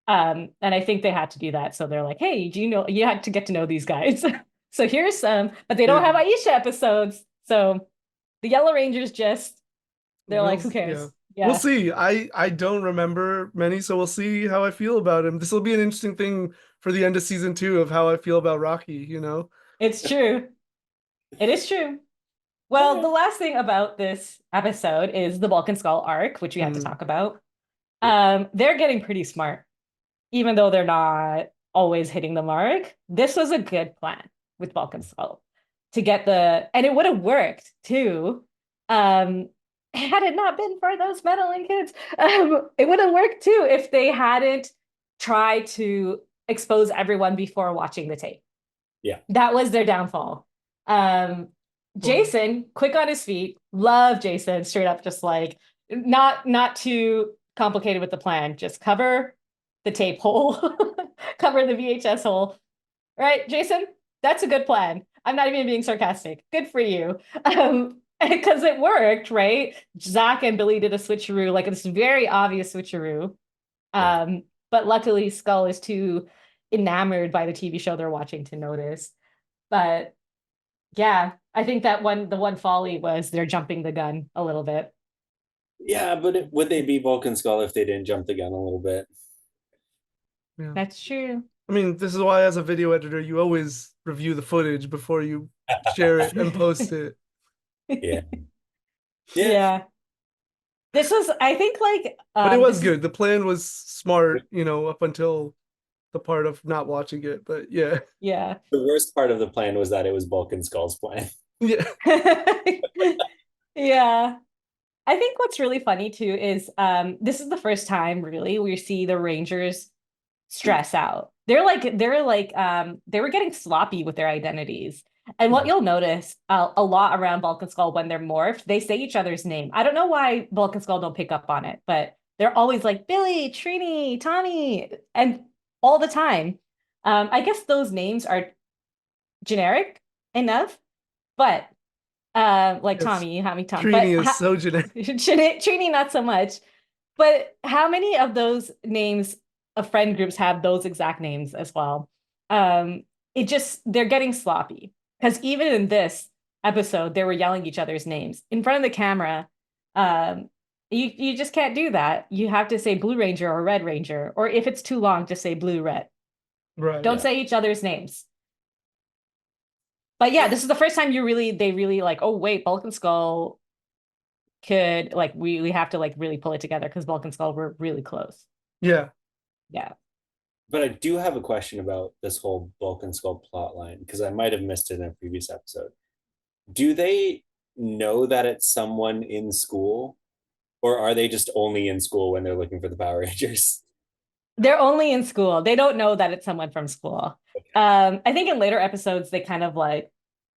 Speaker 3: And I think they had to do that. So they're like, hey, do you know, you had to get to know these guys. So here's some, but they don't have Aisha episodes. So the Yellow Rangers they're like, who cares? Yeah.
Speaker 5: We'll see. I don't remember many, so we'll see how I feel about him. This will be an interesting thing for the end of season 2 of how I feel about Rocky, you know?
Speaker 3: It's true. It is true. Well, the last thing about this episode is the Balkan Skull arc, which we have to talk about. They're getting pretty smart, even though they're not always hitting the mark. This was a good plan with Balkan Skull to get and it would have worked too. Had it not been for those meddling kids, it would have worked too if they hadn't tried to expose everyone before watching the tape.
Speaker 4: Yeah.
Speaker 3: That was their downfall. Jason, quick on his feet, love Jason, straight up, just like not too complicated with the plan. Just cover the tape hole, cover the VHS hole. Right, Jason? That's a good plan. I'm not even being sarcastic. Good for you. Because it worked, right? Zach and Billy did a switcheroo, like this very obvious switcheroo
Speaker 4: Yeah.
Speaker 3: But luckily Skull is too enamored by the TV show they're watching to notice. But yeah, I think that the one folly was they're jumping the gun a little bit.
Speaker 4: Yeah, but would they be Vulcan Skull if they didn't jump the gun a little bit?
Speaker 5: Yeah.
Speaker 3: That's true.
Speaker 5: I mean, this is why as a video editor, you always review the footage before you share it and post it.
Speaker 4: Yeah. Yeah.
Speaker 3: Yeah. This was, I think, like
Speaker 5: But it was
Speaker 3: this is
Speaker 5: good. The plan was smart, up until the part of not watching it. But yeah.
Speaker 3: yeah.
Speaker 4: The worst part of the plan was that it was Vulcan Skull's plan.
Speaker 5: Yeah.
Speaker 3: Yeah. I think what's really funny too is this is the first time really we see the Rangers stress out. They were getting sloppy with their identities. And what you'll notice a lot around Vulcan Skull when they're morphed, they say each other's name. I don't know why Vulcan Skull don't pick up on it, but they're always like Billy, Trini, Tommy, and all the time. I guess those names are generic enough, but like
Speaker 5: Yes.
Speaker 3: Tommy, you have me Tom, but
Speaker 5: Trini is so generic.
Speaker 3: Trini not so much. But how many of those names of friend groups have those exact names as well? It just they're getting sloppy because even in this episode, they were yelling each other's names in front of the camera. You just can't do that. You have to say Blue Ranger or Red Ranger, or if it's too long, just say Blue Red.
Speaker 5: Right.
Speaker 3: Don't
Speaker 4: Yeah.
Speaker 3: say each other's names. But yeah, this is the first time they really like, oh wait, Bulk and Skull could like we have to like really pull it together because Bulk and Skull were really close.
Speaker 5: Yeah.
Speaker 3: Yeah.
Speaker 4: But I do have a question about this whole Vulcan Skull plot line because I might have missed it in a previous episode. Do they know that it's someone in school, or are they just only in school when they're looking for the Power Rangers?
Speaker 3: They're only in school. They don't know that it's someone from school. I think in later episodes they kind of like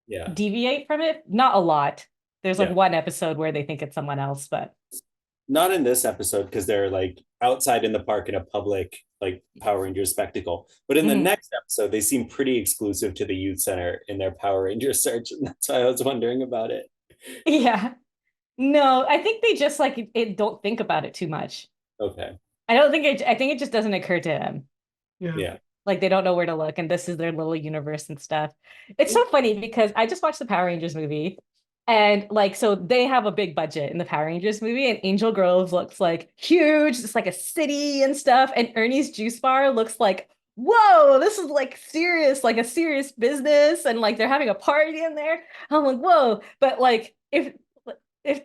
Speaker 4: Yeah.
Speaker 3: deviate from it. Not a lot. There's like
Speaker 4: Yeah.
Speaker 3: one episode where they think it's someone else, but
Speaker 4: Not in this episode because they're like outside in the park in a public like Power Rangers spectacle. But in the
Speaker 3: Mhm.
Speaker 4: next episode, they seem pretty exclusive to the youth center in their Power Ranger search. And that's why I was wondering about it.
Speaker 3: yeah. No, I think they just like it don't think about it too much.
Speaker 4: Okay.
Speaker 3: I think it just doesn't occur to them.
Speaker 5: Yeah.
Speaker 4: Yeah.
Speaker 3: Like they don't know where to look, and this is their little universe and stuff. It's so funny because I just watched the Power Rangers movie, and like so they have a big budget in the Power Rangers movie, and Angel Grove looks like huge, it's like a city and stuff, and Ernie's Juice Bar looks like whoa, this is like serious, like a serious business, and like they're having a party in there. I'm like whoa, but like if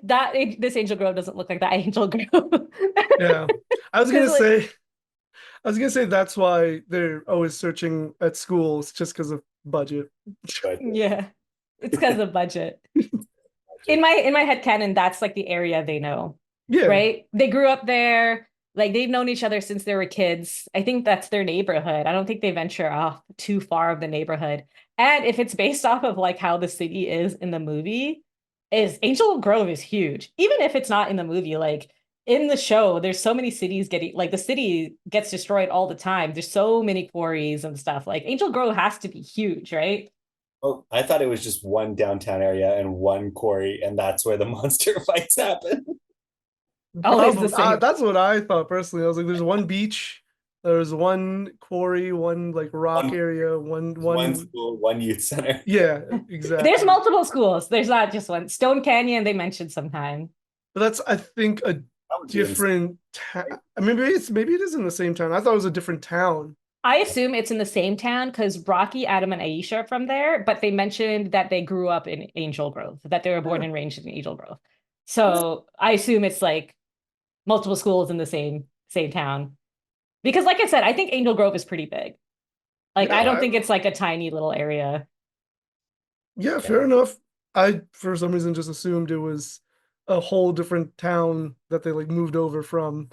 Speaker 3: that this Angel Grove doesn't look like that Angel Grove.
Speaker 5: Yeah. I was gonna
Speaker 3: Because like
Speaker 5: say I was gonna say that's why they're always searching at schools just because of budget.
Speaker 4: But
Speaker 3: yeah, it's because of budget. In my head canon, that's like the area they know,
Speaker 5: Yeah.
Speaker 3: right? They grew up there, like they've known each other since they were kids. I think that's their neighborhood. I don't think they venture off too far of the neighborhood. And if it's based off of like how the city is in the movie, is Angel Grove is huge. Even if it's not in the movie, like in the show, there's so many cities getting like the city gets destroyed all the time. There's so many quarries and stuff. Like Angel Grove has to be huge, right?
Speaker 4: oh, I thought it was just one downtown area and one quarry, and that's where the monster fights happen.
Speaker 3: Always the same.
Speaker 5: That's what I thought personally. I was like, there's one beach, there's one quarry, one like rock
Speaker 4: One-
Speaker 5: area,
Speaker 4: One school, one youth center.
Speaker 5: Yeah, exactly.
Speaker 3: There's multiple schools. There's not just one. Stone Canyon, they mentioned sometime.
Speaker 5: But that's I think a different town. Maybe it is in the same town. I thought it was a different town.
Speaker 3: I assume it's in the same town because Rocky, Adam, and Aisha are from there, but they mentioned that they grew up in Angel Grove, that they were born and raised in Angel Grove. So I assume it's like multiple schools in the same town. Because like I said, I think Angel Grove is pretty big. Like
Speaker 5: Yeah,
Speaker 3: I don't think it's like a tiny little area.
Speaker 5: Yeah, fair enough. I for some reason just assumed it was a whole different town that they like moved over from.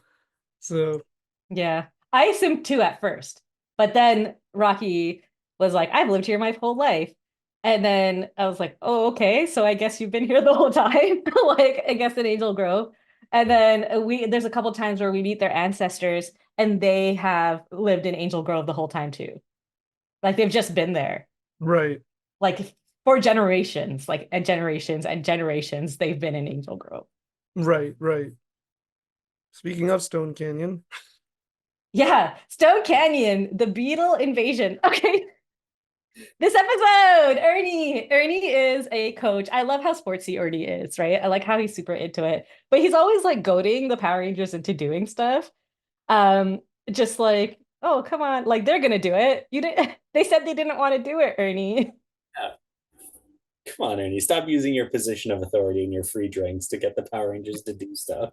Speaker 5: So
Speaker 3: Yeah. I assumed two at first, but then Rocky was like, I've lived here my whole life. And then I was like, oh, okay. So I guess you've been here the whole time. Like, I guess in Angel Grove. And then there's a couple times where we meet their ancestors and they have lived in Angel Grove the whole time too. Like they've just been there.
Speaker 5: right,
Speaker 3: Like for generations, like and generations, they've been in Angel Grove.
Speaker 5: right. Speaking of Stone Canyon,
Speaker 3: Yeah, Stone Canyon, the beetle invasion. Okay, this episode, Ernie. Ernie is a coach. I love how sportsy Ernie is, right? I like how he's super into it, but he's always like goading the Power Rangers into doing stuff. Um, just like, oh, come on, like they're gonna do it. You didn't. They said they didn't want to do it, Ernie.
Speaker 4: Yeah. Come on, Ernie, stop using your position of authority and your free drinks to get the Power Rangers to do stuff.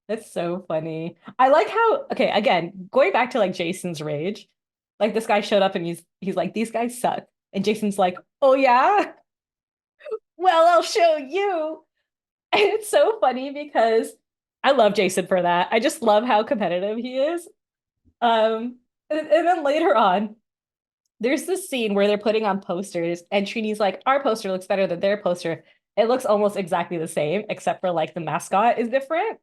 Speaker 3: That's so funny. I like how, okay, again, going back to like Jason's rage, like this guy showed up and he's like, these guys suck. And Jason's like, oh yeah? Well, I'll show you. And it's so funny because I love Jason for that. I just love how competitive he is. And then later on, there's this scene where they're putting on posters, and Trini's like, our poster looks better than their poster. It looks almost exactly the same, except for like the mascot is different.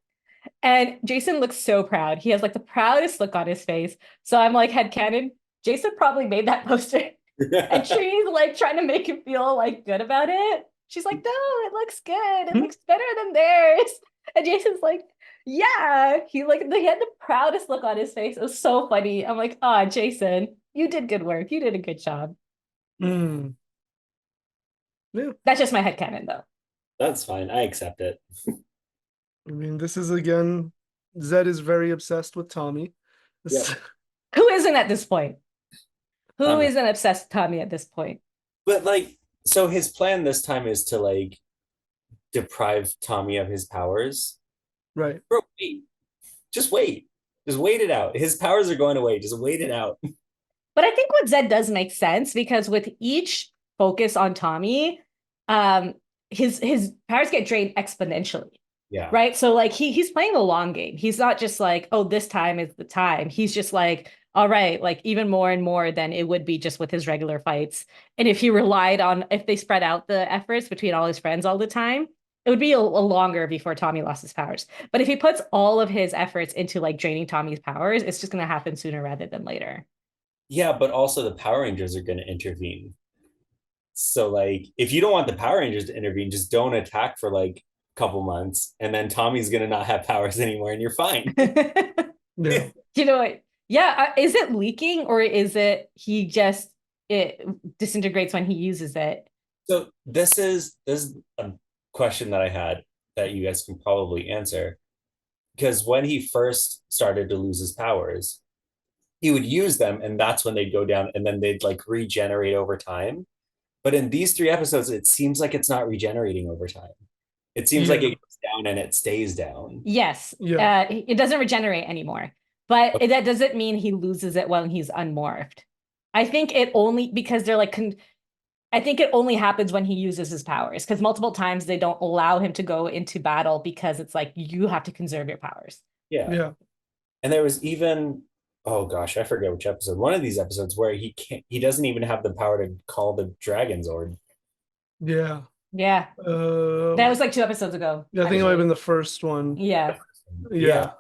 Speaker 3: And Jason looks so proud. He has like the proudest look on his face. So I'm like, headcanon, Jason probably made that poster. And Trini's like trying to make him feel like good about it. She's like, no, it looks good. It looks better than theirs. And Jason's like, yeah. He had the proudest look on his face. It was so funny. I'm like, ah, Jason, you did good work. You did a good job.
Speaker 5: Mm. Yeah.
Speaker 3: That's just my headcanon though.
Speaker 4: That's fine. I accept it.
Speaker 5: I mean, this is again, Zedd is very obsessed with Tommy. This-
Speaker 4: Yeah.
Speaker 3: Who isn't at this point? Who
Speaker 4: Tommy.
Speaker 3: isn't obsessed with Tommy at this point?
Speaker 4: But like, so his plan this time is to like deprive Tommy of his powers.
Speaker 5: Right.
Speaker 4: Bro, wait. Just wait. Just wait it out. His powers are going away. Just wait it out.
Speaker 3: But I think what Zedd does make sense because with each focus on Tommy, um, his powers get drained exponentially.
Speaker 4: Yeah.
Speaker 3: Right. So like he's playing the long game. He's not just like, oh, this time is the time. He's just like, all right, like even more and more than it would be just with his regular fights. And if he relied on, if they spread out the efforts between all his friends all the time, it would be a longer before Tommy lost his powers. But if he puts all of his efforts into like draining Tommy's powers, it's just going to happen sooner rather than later.
Speaker 4: Yeah, but also the Power Rangers are going to intervene. So like, if you don't want the Power Rangers to intervene, just don't attack for like a couple months, and then Tommy's going to not have powers anymore, and you're fine.
Speaker 5: Yeah.
Speaker 3: You know what? Yeah, is it leaking or is it he just it disintegrates when he uses it?
Speaker 4: So this is a question that I had that you guys can probably answer, because when he first started to lose his powers, he would use them, and that's when they'd go down, and then they'd like regenerate over time. But in these 3 episodes, it seems like it's not regenerating over time. It seems like
Speaker 5: Yeah.
Speaker 4: it goes down and it stays down.
Speaker 3: Yes,
Speaker 5: Yeah.
Speaker 3: it doesn't regenerate anymore, but that doesn't mean he loses it when he's unmorphed. I think it only because they're like, I think it only happens when he uses his powers because multiple times they don't allow him to go into battle because it's like you have to conserve your powers.
Speaker 4: Yeah.
Speaker 5: Yeah.
Speaker 4: And there was even, oh gosh, I forget which episode. One of these episodes where he doesn't even have the power to call the Dragon Zord.
Speaker 5: Yeah.
Speaker 3: Yeah, that was like 2 episodes ago.
Speaker 5: Yeah, I think it might have
Speaker 3: actually.
Speaker 5: been the first one.
Speaker 3: Yeah.
Speaker 5: Yeah.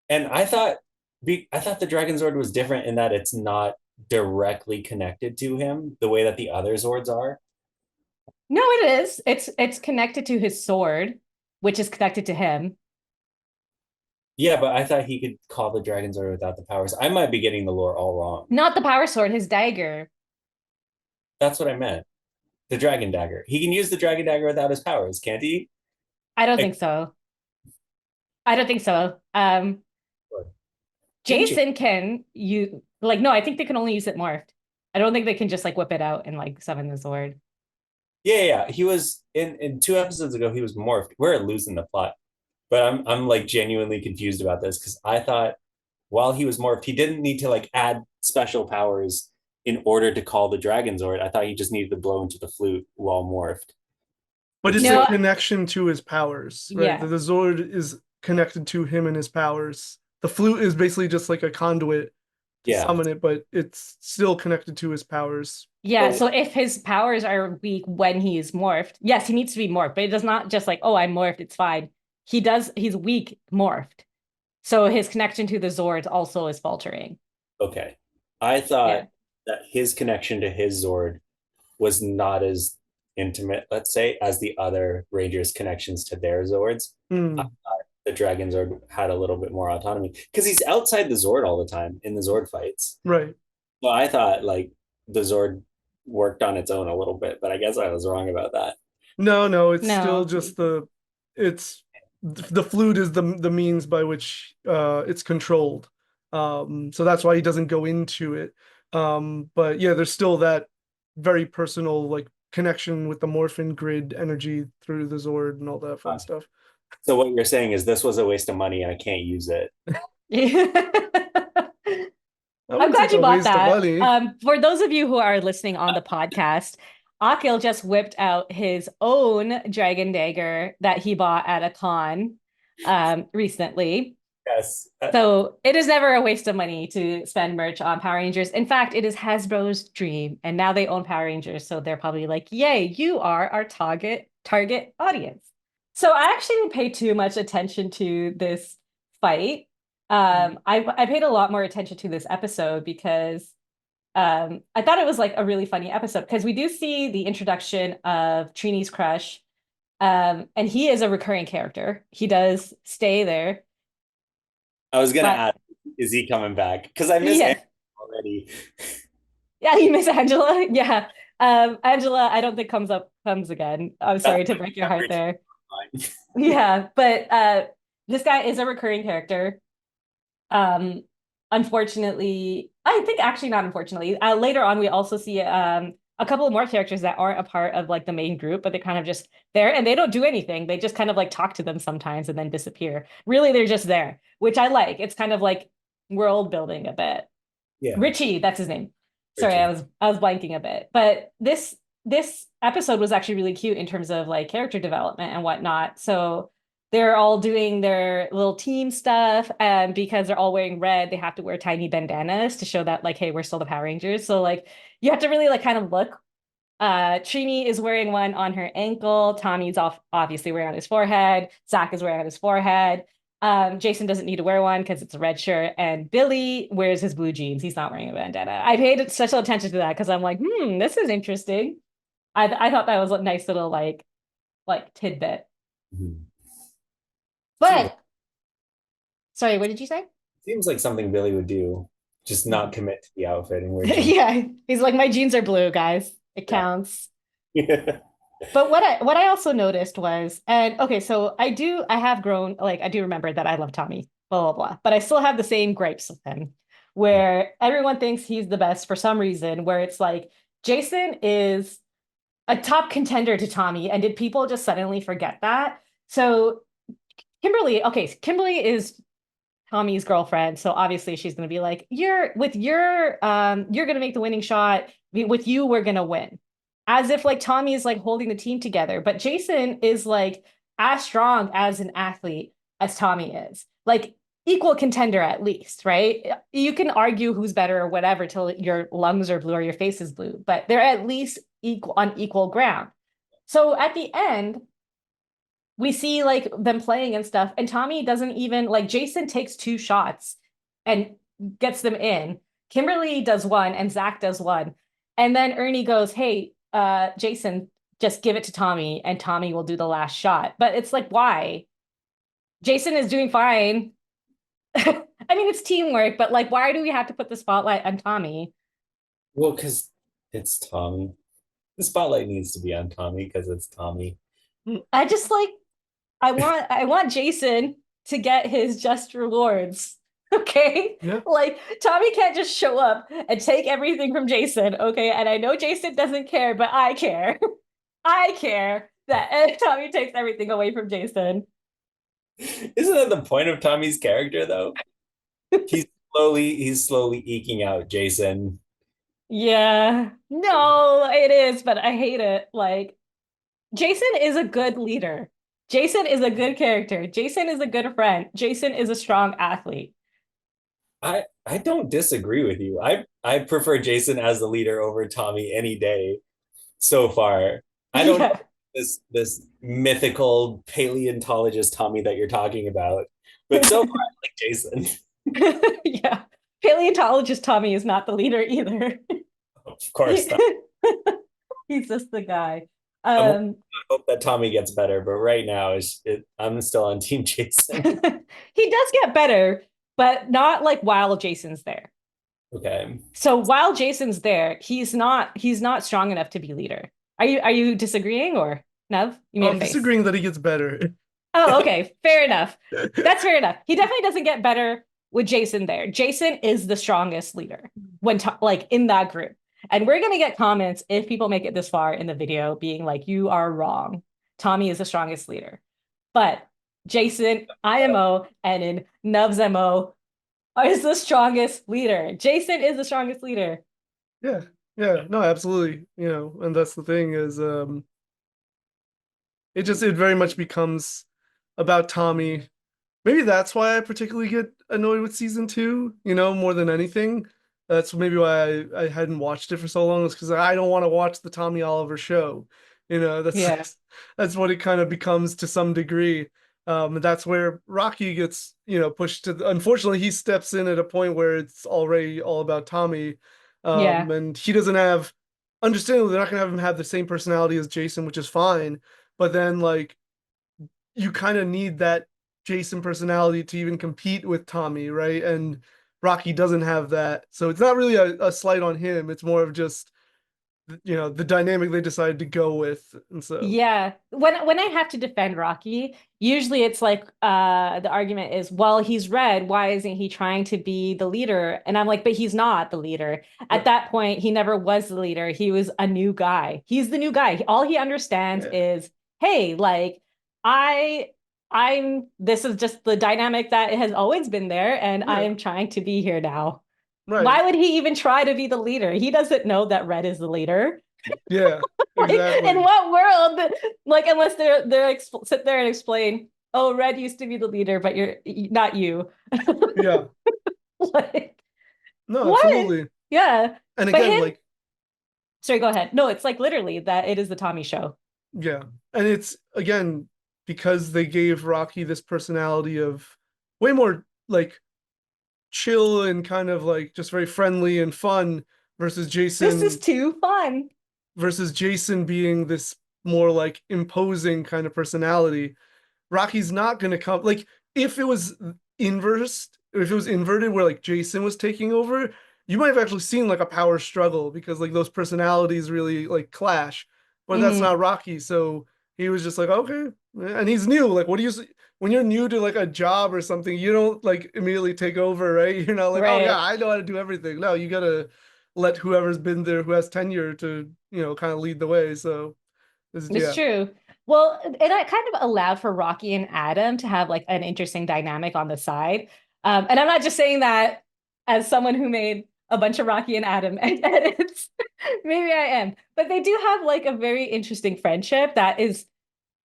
Speaker 4: And I thought the Dragon Zord was different in that it's not directly connected to him the way that the other Zords are.
Speaker 3: No, it is. It's connected to his sword, which is connected to him.
Speaker 4: Yeah, but I thought he could call the Dragon Zord without the powers. I might be getting the lore all wrong.
Speaker 3: Not the power sword, his dagger.
Speaker 4: That's what I meant. The Dragon Dagger. He can use the Dragon Dagger without his powers, can't he?
Speaker 3: I don't think so. I don't think so. Jason can you like no, I think they can only use it morphed. I don't think they can just like whip it out and like summon the sword.
Speaker 4: Yeah. He was in 2 episodes ago. He was morphed. We're losing the plot, but I'm like genuinely confused about this because I thought while he was morphed, he didn't need to like add special powers in order to call the Dragon Zord. I thought he just needed to blow into the flute while morphed.
Speaker 5: But it's
Speaker 3: No.
Speaker 5: a connection to his powers, right?
Speaker 3: Yeah.
Speaker 5: The Zord is connected to him and his powers. The flute is basically just like a conduit to
Speaker 4: Yeah.
Speaker 5: summon it, but it's still connected to his powers.
Speaker 3: Yeah,
Speaker 4: Oh.
Speaker 3: so if his powers are weak when he's morphed, yes, he needs to be morphed, but it does not just like, oh, I'm morphed, it's fine. He's weak morphed. So his connection to the Zords also is faltering.
Speaker 4: Okay. I thought
Speaker 3: Yeah.
Speaker 4: that his connection to his Zord was not as intimate, let's say, as the other Rangers' connections to their Zords.
Speaker 5: Hmm.
Speaker 4: The the Dragon Zord had a little bit more autonomy because he's outside the Zord all the time in the Zord fights.
Speaker 5: Right.
Speaker 4: So I thought like the Zord worked on its own a little bit, but I guess I was wrong about that.
Speaker 5: No, it's still
Speaker 3: No.
Speaker 5: just it's the flute is the means by which it's controlled. So that's why he doesn't go into it. But yeah, there's still that very personal like connection with the Morphin grid energy through the Zord and all that fun stuff.
Speaker 4: So what you're saying is this was a waste of money and I can't use it.
Speaker 5: I
Speaker 3: I'm
Speaker 5: wouldn't say
Speaker 3: glad
Speaker 5: it's
Speaker 3: you
Speaker 5: a
Speaker 3: bought
Speaker 5: waste of
Speaker 3: that.
Speaker 5: money.
Speaker 3: For those of you who are listening on the podcast, Akil just whipped out his own dragon dagger that he bought at a con recently.
Speaker 4: Yes.
Speaker 3: So it is never a waste of money to spend merch on Power Rangers. In fact, it is Hasbro's dream, and now they own Power Rangers, so they're probably like, "Yay, you are our target audience." So I actually didn't pay too much attention to this fight. I paid a lot more attention to this episode because I thought it was like a really funny episode because we do see the introduction of Trini's crush, and he is a recurring character. He does stay there,
Speaker 4: I was gonna
Speaker 3: but
Speaker 4: ask, is he coming back? Because I miss
Speaker 3: yeah,
Speaker 4: Aaron already.
Speaker 3: yeah, you miss Angela. Yeah, Angela, I don't think comes again. I'm sorry to break your heart there. Yeah, but this guy is a recurring character. Um, Unfortunately, I think actually not unfortunately. Later on, we also see a couple of more characters that aren't a part of like the main group, but they're kind of just there and they don't do anything. They just kind of like talk to them sometimes and then disappear. Really, they're just there, which I like. It's kind of like world building a bit.
Speaker 4: Yeah.
Speaker 3: Richie, that's his name. Sorry,
Speaker 4: Richie.
Speaker 3: I was blanking a bit. But this episode was actually really cute in terms of like character development and whatnot. So they're all doing their little team stuff, and because they're all wearing red, they have to wear tiny bandanas to show that like, hey, we're still the Power Rangers. So like you have to really like kind of look. Trini is wearing one on her ankle. Tommy's obviously wearing on his forehead. Zach is wearing on his forehead. Jason doesn't need to wear one because it's a red shirt, and Billy wears his blue jeans. He's not wearing a bandana. I paid special attention to that because I'm like, this is interesting. I thought that was a nice little like tidbit.
Speaker 4: Mhm.
Speaker 3: But sorry, what did you say?
Speaker 4: Seems like something Billy would do, just not commit to the outfit and wear jeans.
Speaker 3: Yeah, he's like, my jeans are blue, guys. It counts.
Speaker 4: Yeah.
Speaker 3: But what I also noticed was, and okay, so I have grown, like I do remember that I love Tommy, blah blah blah, but I still have the same gripes with him, where everyone thinks he's the best for some reason, where it's like Jason is a top contender to Tommy, and did people just suddenly forget that? So Kimberly is Tommy's girlfriend, so obviously she's going to be like, you're going to make the winning shot. With you, we're going to win. As if like Tommy is like holding the team together, but Jason is like as strong as an athlete as Tommy is. Like equal contender at least, right? You can argue who's better or whatever till your lungs are blue or your face is blue, but they're at least equal on equal ground. So at the end, we see like them playing and stuff, and Tommy doesn't even like Jason takes two shots and gets them in. Kimberly does one and Zach does one. And then Ernie goes, hey, Jason, just give it to Tommy and Tommy will do the last shot. But it's like, why? Jason is doing fine. I mean, it's teamwork, but like, why do we have to put the spotlight on Tommy?
Speaker 4: Well, because it's Tommy. The spotlight needs to be on Tommy because it's Tommy.
Speaker 3: I just like I want Jason to get his just rewards. Okay?
Speaker 5: Yeah.
Speaker 3: Like Tommy can't just show up and take everything from Jason, okay? And I know Jason doesn't care, but I care. I care that Tommy takes everything away from Jason.
Speaker 4: Isn't that the point of Tommy's character though? He's slowly eking out Jason.
Speaker 3: Yeah. No, it is, but I hate it. Like Jason is a good leader. Jason is a good character. Jason is a good friend. Jason is a strong athlete.
Speaker 4: I don't disagree with you. I prefer Jason as the leader over Tommy any day so far. I don't know
Speaker 3: Yeah.
Speaker 4: this mythical paleontologist Tommy that you're talking about, but so far I like Jason.
Speaker 3: Yeah. Paleontologist Tommy is not the leader either.
Speaker 4: Of course not.
Speaker 3: He's just the guy.
Speaker 4: I'm
Speaker 3: Um,
Speaker 4: hope that Tommy gets better, but right now I'm still on Team Jason.
Speaker 3: he does get better, but not like while Jason's there.
Speaker 4: Okay.
Speaker 3: So while Jason's there, he's not strong enough to be leader. Are you disagreeing or Nev? You made a
Speaker 5: I'm
Speaker 3: face.
Speaker 5: disagreeing that he gets better.
Speaker 3: Oh, okay. Fair enough. That's fair enough. He definitely doesn't get better with Jason there. Jason is the strongest leader like in that group. And we're gonna get comments if people make it this far in the video being like, you are wrong. Tommy is the strongest leader. But Jason, IMO, and in Nub's MO is the strongest leader. Jason is the strongest leader.
Speaker 5: Yeah, yeah, no, absolutely. And that's the thing is, it very much becomes about Tommy. Maybe that's why I particularly get annoyed with season two, more than anything. That's maybe why I hadn't watched it for so long, is because I don't want to watch the Tommy Oliver show. That's
Speaker 3: Yeah.
Speaker 5: that's what it kind of becomes to some degree. And that's where Rocky gets, pushed to. Unfortunately, he steps in at a point where it's already all about Tommy,
Speaker 3: Yeah.
Speaker 5: and he doesn't have. Understandably, they're not gonna have him have the same personality as Jason, which is fine. But then, like, you kind of need that Jason personality to even compete with Tommy, right? And Rocky doesn't have that. So it's not really a slight on him. It's more of just, the dynamic they decided to go with. And so,
Speaker 3: Yeah. When I have to defend Rocky, usually it's like the argument is, well, he's red, why isn't he trying to be the leader? And I'm like, but he's not the leader. At
Speaker 5: yeah,
Speaker 3: that point, he never was the leader. He was a new guy. He's the new guy. All he understands
Speaker 5: yeah,
Speaker 3: is, hey, like I this is just the dynamic that has always been there and I
Speaker 5: yeah,
Speaker 3: am trying to be here now.
Speaker 5: right.
Speaker 3: Why would he even try to be the leader? He doesn't know that red is the leader.
Speaker 5: Yeah,
Speaker 3: Like, in
Speaker 5: exactly.
Speaker 3: what world? Like, unless sit there and explain, oh, Red used to be the leader, but you're not you.
Speaker 5: Yeah,
Speaker 3: Like,
Speaker 5: no,
Speaker 3: what?
Speaker 5: absolutely.
Speaker 3: Yeah.
Speaker 5: And
Speaker 3: But
Speaker 5: again,
Speaker 3: him,
Speaker 5: like,
Speaker 3: sorry, go ahead. No, it's like literally that it is the Tommy show.
Speaker 5: yeah. And it's, again, because they gave Rocky this personality of way more like chill and kind of like just very friendly and fun versus
Speaker 3: This is
Speaker 5: Jason
Speaker 3: too fun.
Speaker 5: being this more like imposing kind of personality. Rocky's not going to come like if it was inversed, if it was inverted where like Jason was taking over, you might have actually seen like a power struggle because like those personalities really like clash. But that's not
Speaker 3: Mhm.
Speaker 5: Rocky, so he was just like, okay. And he's new. Like, what do you when you're new to like a job or something, you don't like immediately take over, right? You're not like, oh yeah,
Speaker 3: Right.
Speaker 5: I know how to do everything. No, you gotta let whoever's been there who has tenure to, kind of lead the way. So
Speaker 3: It's
Speaker 5: yeah.
Speaker 3: true. Well, and I kind of allowed for Rocky and Adam to have like an interesting dynamic on the side. And I'm not just saying that as someone who made a bunch of Rocky and Adam edits. Maybe I am. But they do have like a very interesting friendship that is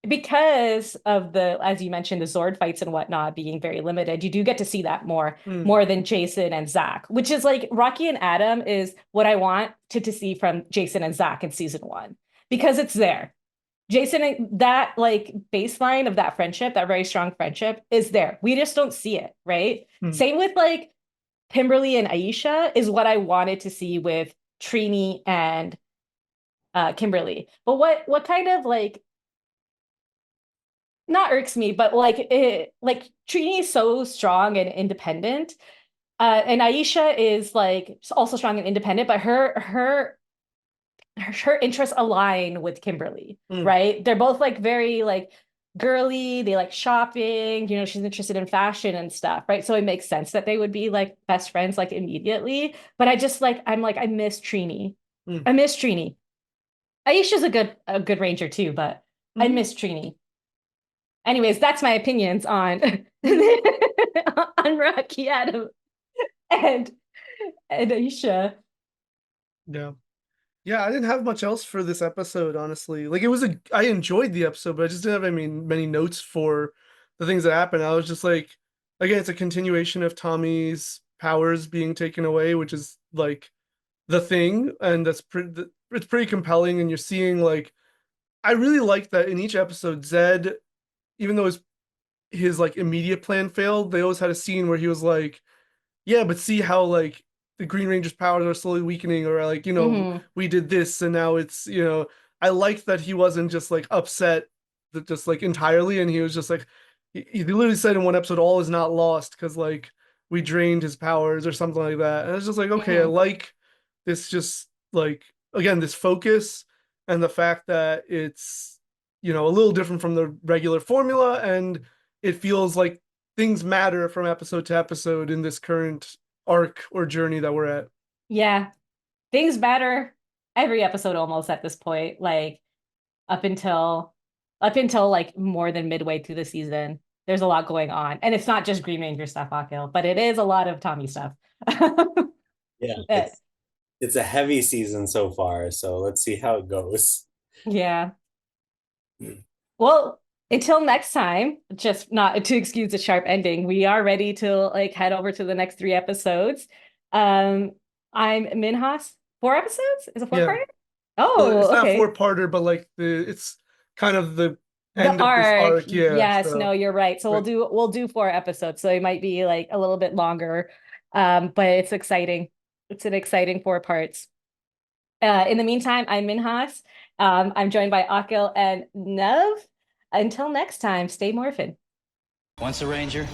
Speaker 3: because of as you mentioned, the Zord fights and whatnot being very limited. You do get to see that
Speaker 5: Mm,
Speaker 3: more than Jason and Zach, which is like Rocky and Adam is what I want to see from Jason and Zach in season one because it's there. Jason, that like baseline of that friendship, that very strong friendship is there. We just don't see it, right?
Speaker 5: mm,
Speaker 3: Same with like Kimberly and Aisha is what I wanted to see with Trini and Kimberly. But what kind of like not irks me, but like Trini is so strong and independent. And Aisha is like also strong and independent, but her interests align with Kimberly,
Speaker 5: mm.
Speaker 3: right? They're both like very like girly, they like shopping, she's interested in fashion and stuff, right? So it makes sense that they would be like best friends like immediately. But I'm like, I miss Trini.
Speaker 5: Mm.
Speaker 3: I miss Trini. Aisha's a good ranger too, but I
Speaker 5: Mhm.
Speaker 3: miss Trini. Anyways, that's my opinions on
Speaker 5: Mhm.
Speaker 3: on Rocky Adam and and Aisha.
Speaker 5: Yeah. Yeah, I didn't have much else for this episode, honestly. Like I enjoyed the episode, but I just didn't have many notes for the things that happened. I was just like, again, it's a continuation of Tommy's powers being taken away, which is like the thing, and it's pretty compelling. And you're seeing like, I really like that in each episode, Zedd, even though his like immediate plan failed, they always had a scene where he was like, yeah, but see how like the Green Ranger's powers are slowly weakening, or like,
Speaker 3: Hmm.
Speaker 5: we did this and now it's, I liked that he wasn't just like upset that just like entirely, and he was just like he literally said in one episode, all is not lost because like we drained his powers or something like that. And it's just like, okay, I
Speaker 3: Mhm.
Speaker 5: like this just like again, this focus and the fact that it's a little different from the regular formula, and it feels like things matter from episode to episode in this current arc or journey that we're at.
Speaker 3: Yeah, things matter every episode almost at this point, like up until like more than midway through the season. There's a lot going on. And it's not just Green Ranger stuff, Akil, but it is a lot of Tommy stuff.
Speaker 4: Yeah,
Speaker 3: Uh,
Speaker 4: it's a heavy season so far, so let's see how it goes.
Speaker 3: yeah. Well, until next time, just not to excuse the sharp ending, we are ready to like head over to the next 3 episodes. Um, I'm Minhas. 4 episodes? Is it four
Speaker 5: Yeah.
Speaker 3: part?
Speaker 5: Well, it's
Speaker 3: Oh,
Speaker 5: not
Speaker 3: okay.
Speaker 5: four-parter, but like it's kind of the
Speaker 3: The
Speaker 5: end of this
Speaker 3: arc,
Speaker 5: arc. Yeah.
Speaker 3: yes, no,
Speaker 5: So
Speaker 3: you're right. So
Speaker 5: but
Speaker 3: we'll do 4 episodes. So it might be like a little bit longer. But it's exciting. It's an exciting 4 parts. In the meantime, I'm Minhas. I'm joined by Akil and Nev. Until next time, stay morphin.
Speaker 2: Once a Ranger,